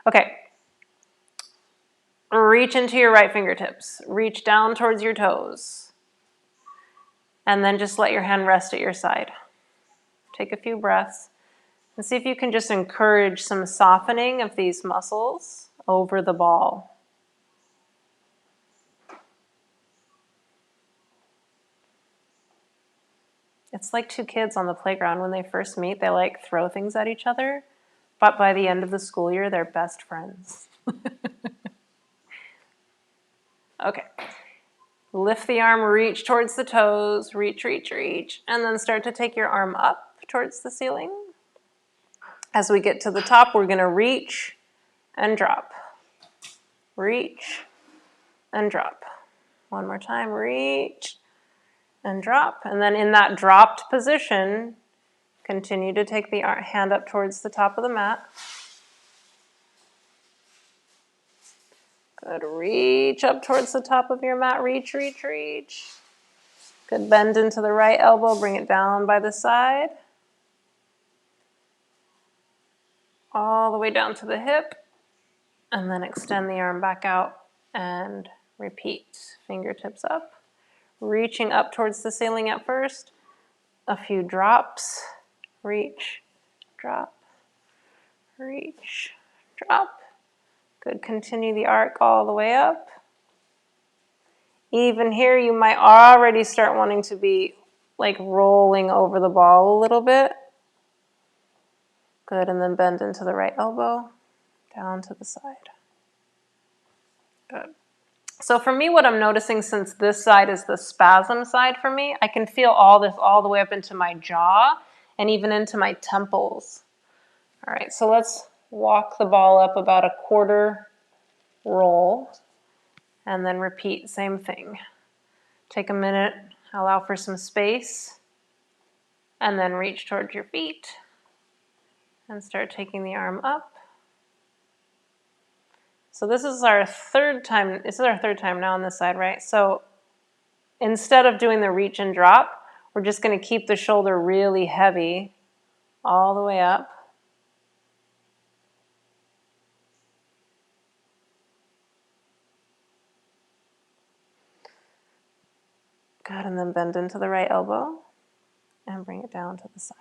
Okay. Reach into your right fingertips. Reach down towards your toes. And then just let your hand rest at your side. Take a few breaths. And see if you can just encourage some softening of these muscles over the ball. It's like two kids on the playground when they first meet, they like throw things at each other, but by the end of the school year, they're best friends. Okay. Lift the arm, reach towards the toes, reach, reach, reach, and then start to take your arm up towards the ceiling. As we get to the top, we're gonna reach and drop. Reach and drop. One more time, reach and drop. And then in that dropped position, continue to take the hand up towards the top of the mat. Good, reach up towards the top of your mat, reach, reach, reach. Good, bend into the right elbow, bring it down by the side. All the way down to the hip. And then extend the arm back out and repeat. Fingertips up. Reaching up towards the ceiling at first. A few drops. Reach, drop, reach, drop. Good, continue the arc all the way up. Even here, you might already start wanting to be like rolling over the ball a little bit. Good, and then bend into the right elbow, down to the side. Good. So for me, what I'm noticing, since this side is the spasm side for me, I can feel all this all the way up into my jaw and even into my temples. All right, so let's walk the ball up about a quarter roll and then repeat, same thing. Take a minute, allow for some space, and then reach towards your feet and start taking the arm up. So this is our third time. This is our third time now on this side, right? So instead of doing the reach and drop, we're just going to keep the shoulder really heavy all the way up. Good, and then bend into the right elbow and bring it down to the side.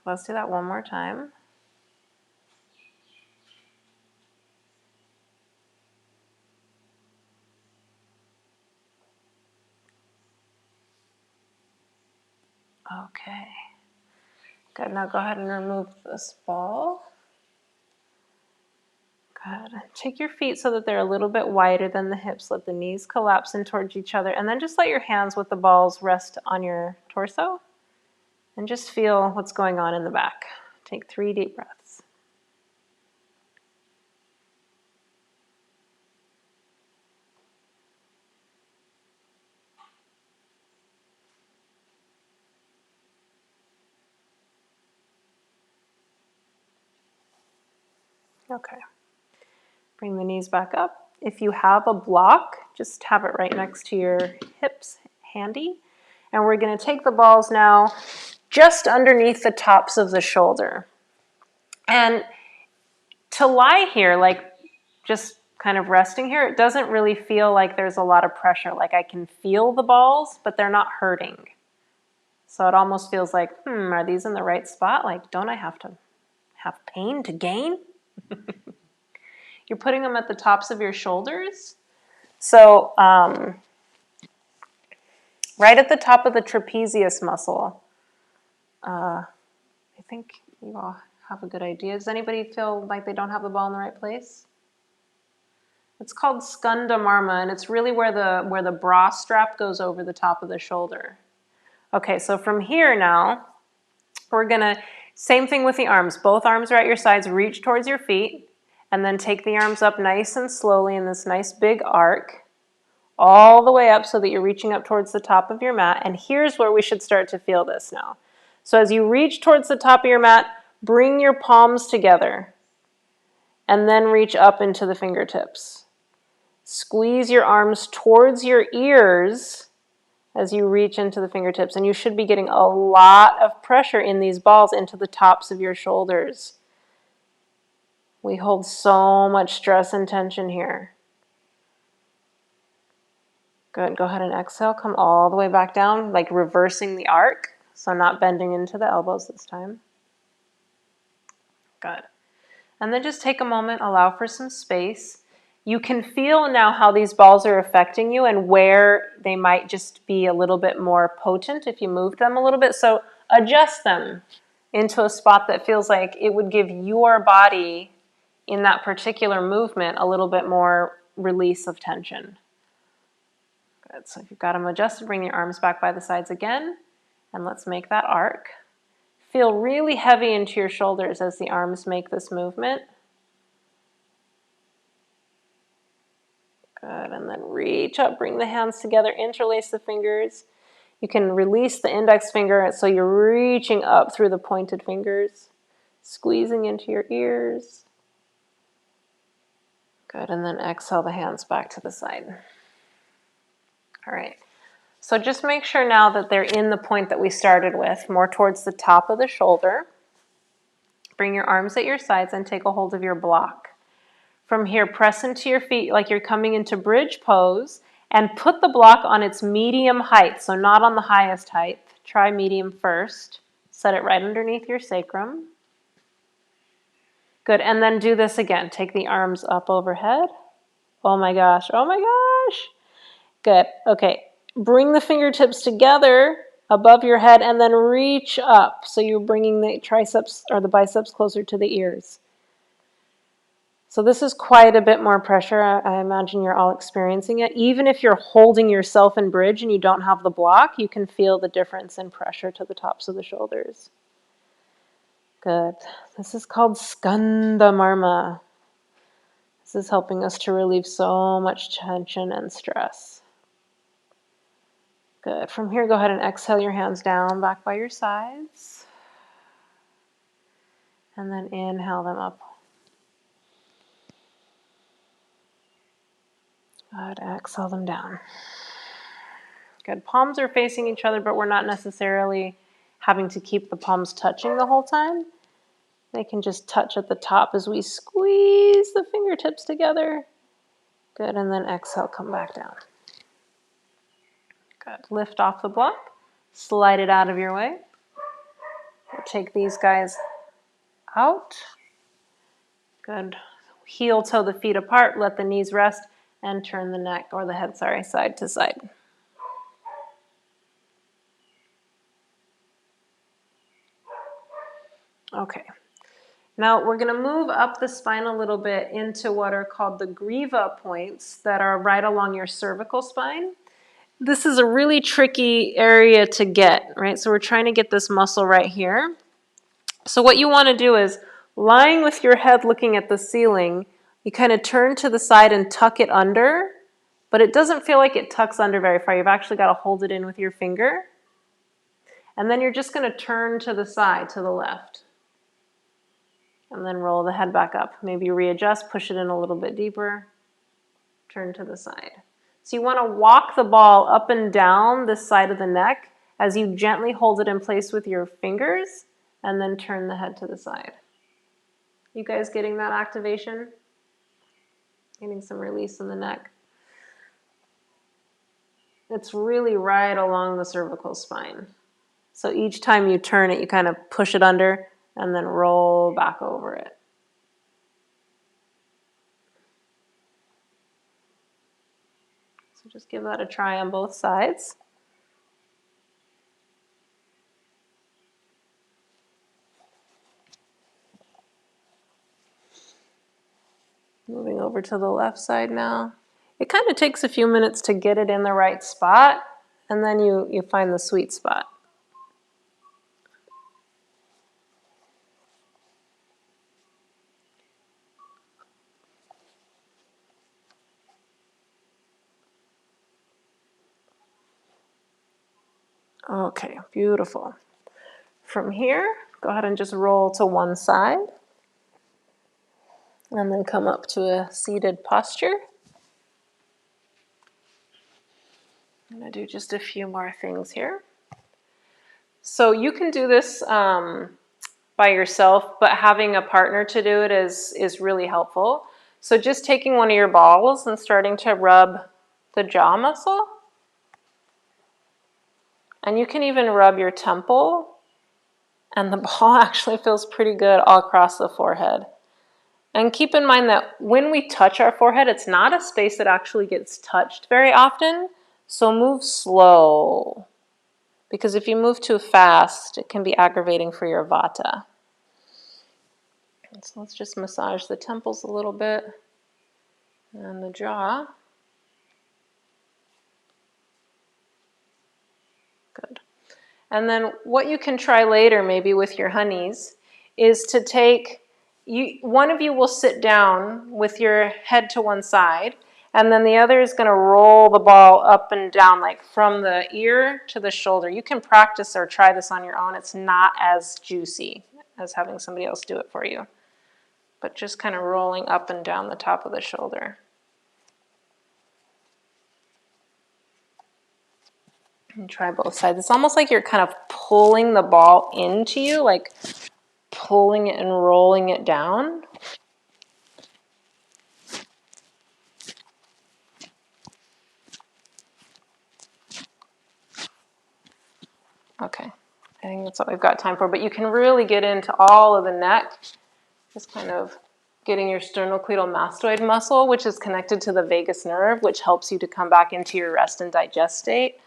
Let's do that one more time. Okay. Good, now go ahead and remove this ball. Good. Take your feet so that they're a little bit wider than the hips. Let the knees collapse in towards each other. And then just let your hands with the balls rest on your torso. And just feel what's going on in the back. Take 3 deep breaths. Okay. Bring the knees back up. If you have a block, just have it right next to your hips, handy. And we're going to take the balls now just underneath the tops of the shoulder. And to lie here, like just kind of resting here, it doesn't really feel like there's a lot of pressure. Like I can feel the balls, but they're not hurting. So it almost feels like, are these in the right spot? Like, don't I have to have pain to gain? You're putting them at the tops of your shoulders. So right at the top of the trapezius muscle. I think you all have a good idea. Does anybody feel like they don't have the ball in the right place? It's called skunda marma, and it's really where the bra strap goes over the top of the shoulder. Okay, so from here now, we're gonna, same thing with the arms. Both arms are at your sides, reach towards your feet, and then take the arms up nice and slowly in this nice big arc, all the way up so that you're reaching up towards the top of your mat. And here's where we should start to feel this now. So as you reach towards the top of your mat, bring your palms together and then reach up into the fingertips. Squeeze your arms towards your ears as you reach into the fingertips. And you should be getting a lot of pressure in these balls into the tops of your shoulders. We hold so much stress and tension here. Good, go ahead and exhale. Come all the way back down, like reversing the arc. So not bending into the elbows this time. Good. And then just take a moment, allow for some space. You can feel now how these balls are affecting you and where they might just be a little bit more potent if you moved them a little bit. So adjust them into a spot that feels like it would give your body in that particular movement a little bit more release of tension. Good. So if you've got them adjusted, bring your arms back by the sides again, and let's make that arc. Feel really heavy into your shoulders as the arms make this movement. Good, and then reach up, bring the hands together, interlace the fingers. You can release the index finger so you're reaching up through the pointed fingers, squeezing into your ears. Good, and then exhale the hands back to the side. All right, so just make sure now that they're in the point that we started with, more towards the top of the shoulder. Bring your arms at your sides and take a hold of your block. From here, press into your feet like you're coming into bridge pose and put the block on its medium height, so not on the highest height. Try medium first. Set it right underneath your sacrum. Good, and then do this again. Take the arms up overhead. Oh my gosh, oh my gosh. Good, okay. Bring the fingertips together above your head and then reach up. So you're bringing the triceps or the biceps closer to the ears. So this is quite a bit more pressure. I imagine you're all experiencing it. Even if you're holding yourself in bridge and you don't have the block, you can feel the difference in pressure to the tops of the shoulders. Good. This is called Skanda Marma. This is helping us to relieve so much tension and stress. Good. From here, go ahead and exhale your hands down back by your sides. And then inhale them up. Good. Exhale them down. Good. Palms are facing each other, but we're not necessarily having to keep the palms touching the whole time. They can just touch at the top as we squeeze the fingertips together. Good. And then exhale, come back down. Good. Lift off the block. Slide it out of your way. We'll take these guys out. Good. Heel toe the feet apart. Let the knees rest and turn the neck, or the head, side to side. Okay. Now we're going to move up the spine a little bit into what are called the Griva points that are right along your cervical spine. This is a really tricky area to get, right? So we're trying to get this muscle right here. So what you want to do is, lying with your head looking at the ceiling, you kind of turn to the side and tuck it under, but it doesn't feel like it tucks under very far. You've actually got to hold it in with your finger. And then you're just going to turn to the side, to the left. And then roll the head back up. Maybe readjust, push it in a little bit deeper. Turn to the side. So you want to walk the ball up and down this side of the neck as you gently hold it in place with your fingers, and then turn the head to the side. You guys getting that activation? Getting some release in the neck. It's really right along the cervical spine. So each time you turn it, you kind of push it under and then roll back over it. So just give that a try on both sides. Moving over to the left side now. It kind of takes a few minutes to get it in the right spot, and then you find the sweet spot. Okay, beautiful. From here, go ahead and just roll to one side, and then come up to a seated posture. I'm going to do just a few more things here. So you can do this by yourself, but having a partner to do it is really helpful. So just taking one of your balls and starting to rub the jaw muscle. And you can even rub your temple. And the ball actually feels pretty good all across the forehead. And keep in mind that when we touch our forehead, it's not a space that actually gets touched very often. So move slow. Because if you move too fast, it can be aggravating for your vata. So let's just massage the temples a little bit and the jaw. Good. And then what you can try later, maybe with your honeys, is to take, one of you will sit down with your head to one side, and then the other is going to roll the ball up and down, like from the ear to the shoulder. You can practice or try this on your own. It's not as juicy as having somebody else do it for you, but just kind of rolling up and down the top of the shoulder. And try both sides. It's almost like you're kind of pulling the ball into you, like pulling it and rolling it down. Okay, I think that's what we've got time for, but you can really get into all of the neck, just kind of getting your sternocleidomastoid muscle, which is connected to the vagus nerve, which helps you to come back into your rest and digest state.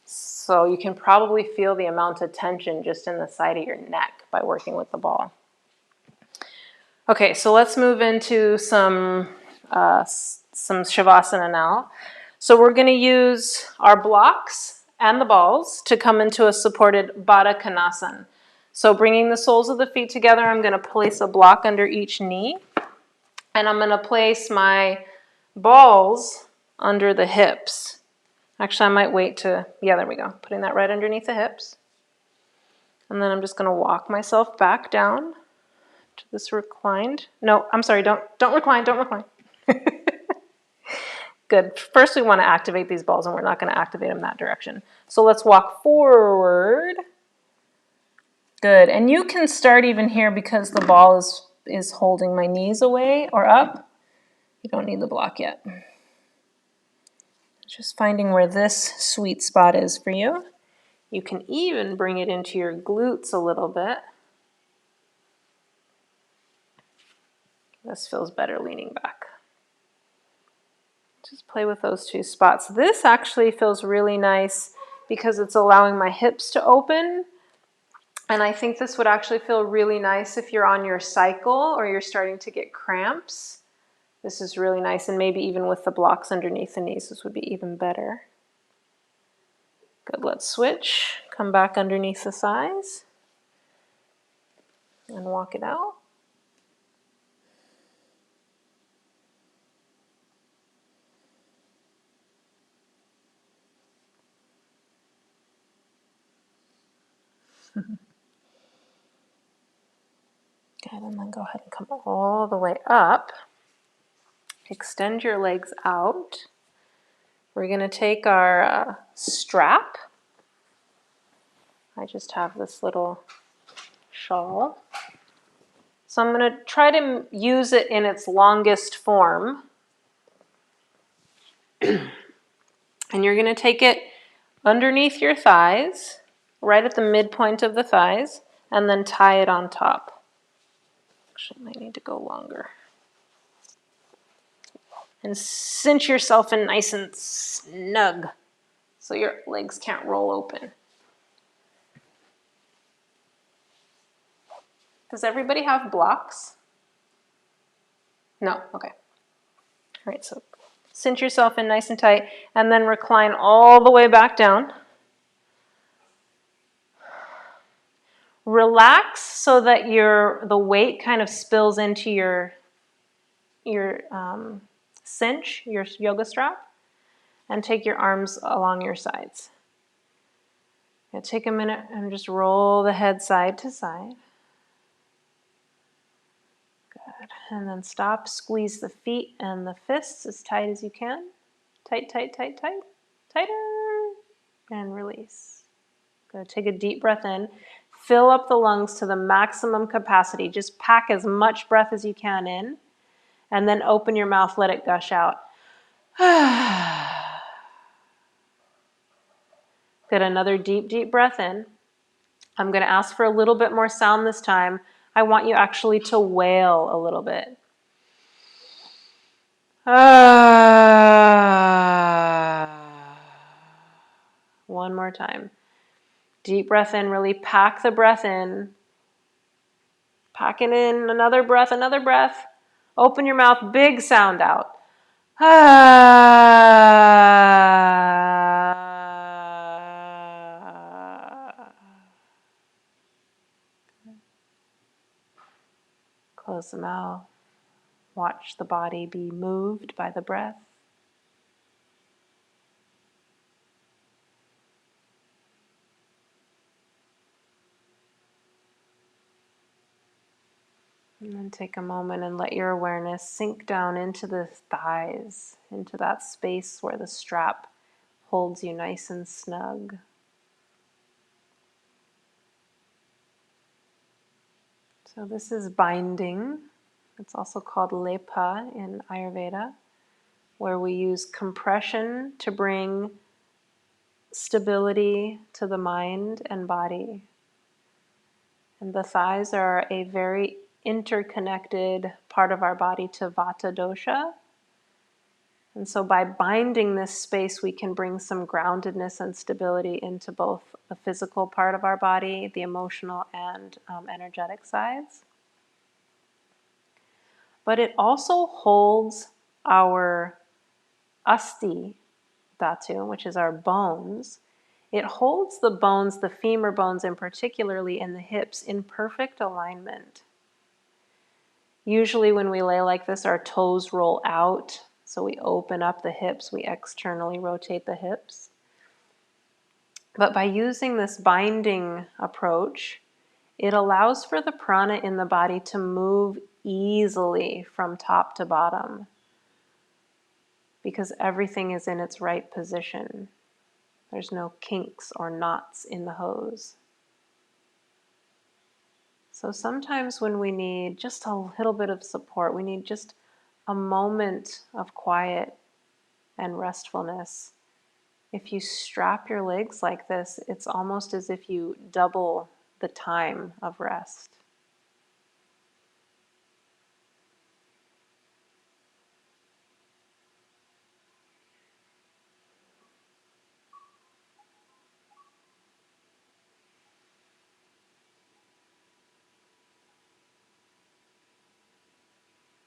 So you can probably feel the amount of tension just in the side of your neck by working with the ball. Okay, so let's move into some Shavasana now. So we're going to use our blocks and the balls to come into a supported Baddha Konasana. So bringing the soles of the feet together, I'm going to place a block under each knee. And I'm going to place my balls under the hips. Actually, I might wait to, yeah, there we go. Putting that right underneath the hips. And then I'm just going to walk myself back down to this reclined. No, I'm sorry, don't recline, don't recline. Good. First, we want to activate these balls, and we're not going to activate them that direction. So let's walk forward. Good. And you can start even here because the ball is holding my knees away or up. You don't need the block yet. Just finding where this sweet spot is for you. You can even bring it into your glutes a little bit. This feels better leaning back. Just play with those two spots. This actually feels really nice because it's allowing my hips to open. And I think this would actually feel really nice if you're on your cycle or you're starting to get cramps. This is really nice, and maybe even with the blocks underneath the knees, this would be even better. Good, let's switch. Come back underneath the thighs and walk it out. Good, and then go ahead and come all the way up. Extend your legs out. We're going to take our strap. I just have this little shawl. So I'm going to try to use it in its longest form. And you're going to take it underneath your thighs, right at the midpoint of the thighs, and then tie it on top. Actually, I might need to go longer. And cinch yourself in nice and snug so your legs can't roll open. Does everybody have blocks? No? Okay. All right, so cinch yourself in nice and tight, and then recline all the way back down. Relax so that the weight kind of spills into your cinch, your yoga strap, and take your arms along your sides. Now take a minute and just roll the head side to side. Good. And then stop, squeeze the feet and the fists as tight as you can. Tight, tight, tight, tight. Tighter. And release. Good. Take a deep breath in. Fill up the lungs to the maximum capacity. Just pack as much breath as you can in. And then open your mouth, let it gush out. Good. Another deep, deep breath in. I'm going to ask for a little bit more sound this time. I want you actually to wail a little bit. One more time. Deep breath in, really pack the breath in. Pack it in, another breath, another breath. Open your mouth, big sound out. Close the mouth. Watch the body be moved by the breath. And then take a moment and let your awareness sink down into the thighs, into that space where the strap holds you nice and snug. So this is binding. It's also called lepa in Ayurveda, where we use compression to bring stability to the mind and body. And the thighs are a very interconnected part of our body to Vata dosha. And so by binding this space, we can bring some groundedness and stability into both the physical part of our body, the emotional and energetic sides. but it also holds our asti dhatu, which is our bones. It holds the bones, the femur bones, and particularly in the hips, in perfect alignment. Usually when we lay like this, our toes roll out, so we open up the hips, we externally rotate the hips. But by using this binding approach, it allows for the prana in the body to move easily from top to bottom because everything is in its right position. There's no kinks or knots in the hose. So sometimes when we need just a little bit of support, we need just a moment of quiet and restfulness. If you strap your legs like this, it's almost as if you double the time of rest.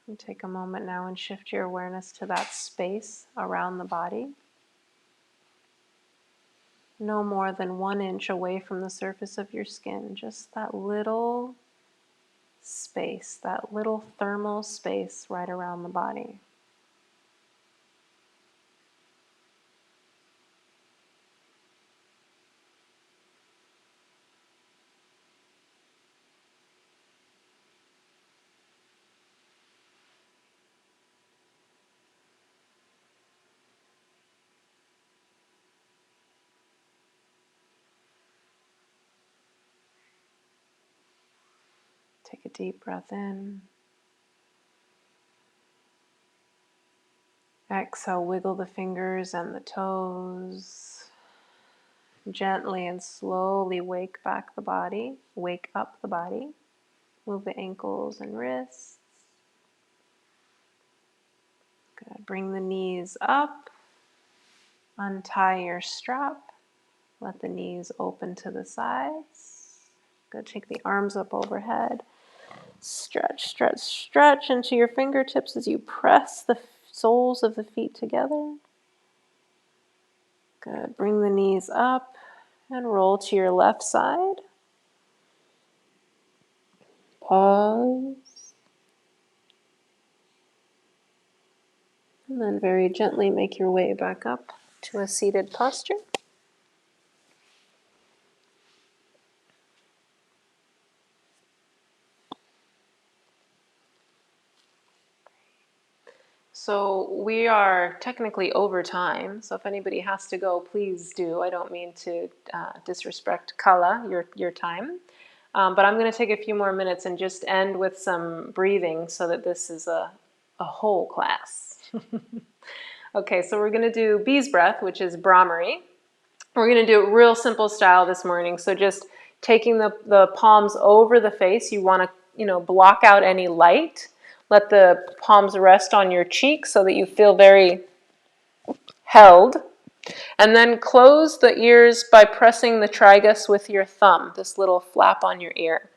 And take a moment now and shift your awareness to that space around the body. No more than 1 inch away from the surface of your skin, just that little space, that little thermal space right around the body. Take a deep breath in. Exhale, wiggle the fingers and the toes. Gently and slowly wake back the body, wake up the body. Move the ankles and wrists. Good. Bring the knees up. Untie your strap. Let the knees open to the sides. Good. Take the arms up overhead. Stretch, stretch, stretch into your fingertips as you press the soles of the feet together. Good. Bring the knees up and roll to your left side. Pause. And then very gently make your way back up to a seated posture. So we are technically over time, so if anybody has to go, please do. I don't mean to disrespect Kala, your time. But I'm going to take a few more minutes and just end with some breathing so that this is a whole class. Okay, so we're going to do bee's breath, which is Brahmari. We're going to do it real simple style this morning. So just taking the palms over the face, you want to block out any light. Let the palms rest on your cheeks so that you feel very held. And then close the ears by pressing the tragus with your thumb, this little flap on your ear.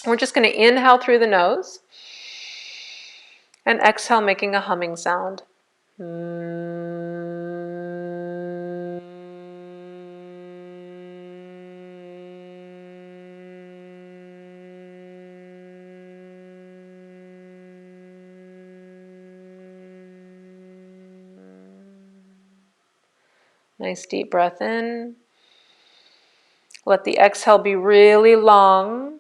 We're just going to inhale through the nose and exhale, making a humming sound. Nice deep breath in. Let the exhale be really long.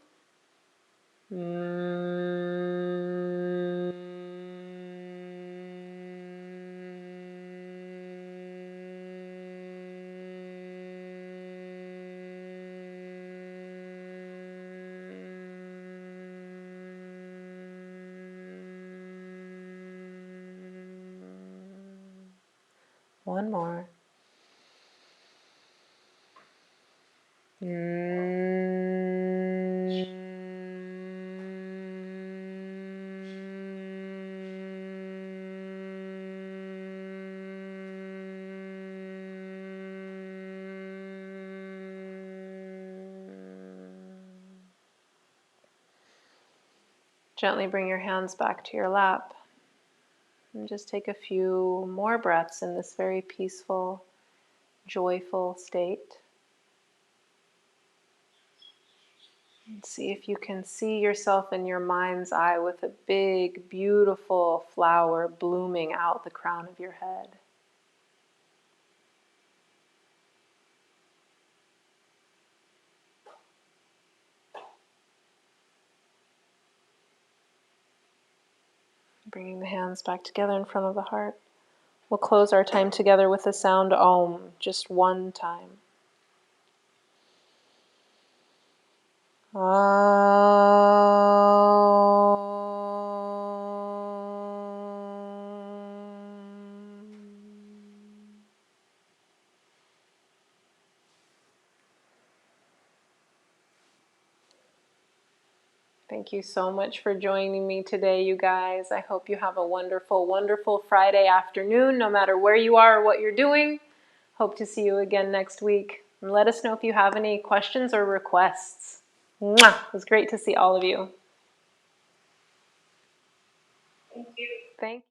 One more. Gently bring your hands back to your lap and just take a few more breaths in this very peaceful, joyful state. And see if you can see yourself in your mind's eye with a big, beautiful flower blooming out the crown of your head. Bringing the hands back together in front of the heart. We'll close our time together with the sound Om, just one time. Thank you so much for joining me today, you guys. I hope you have a wonderful, wonderful Friday afternoon, no matter where you are or what you're doing. Hope to see you again next week. And let us know if you have any questions or requests. Mwah! It was great to see all of you. Thank you. Thank you.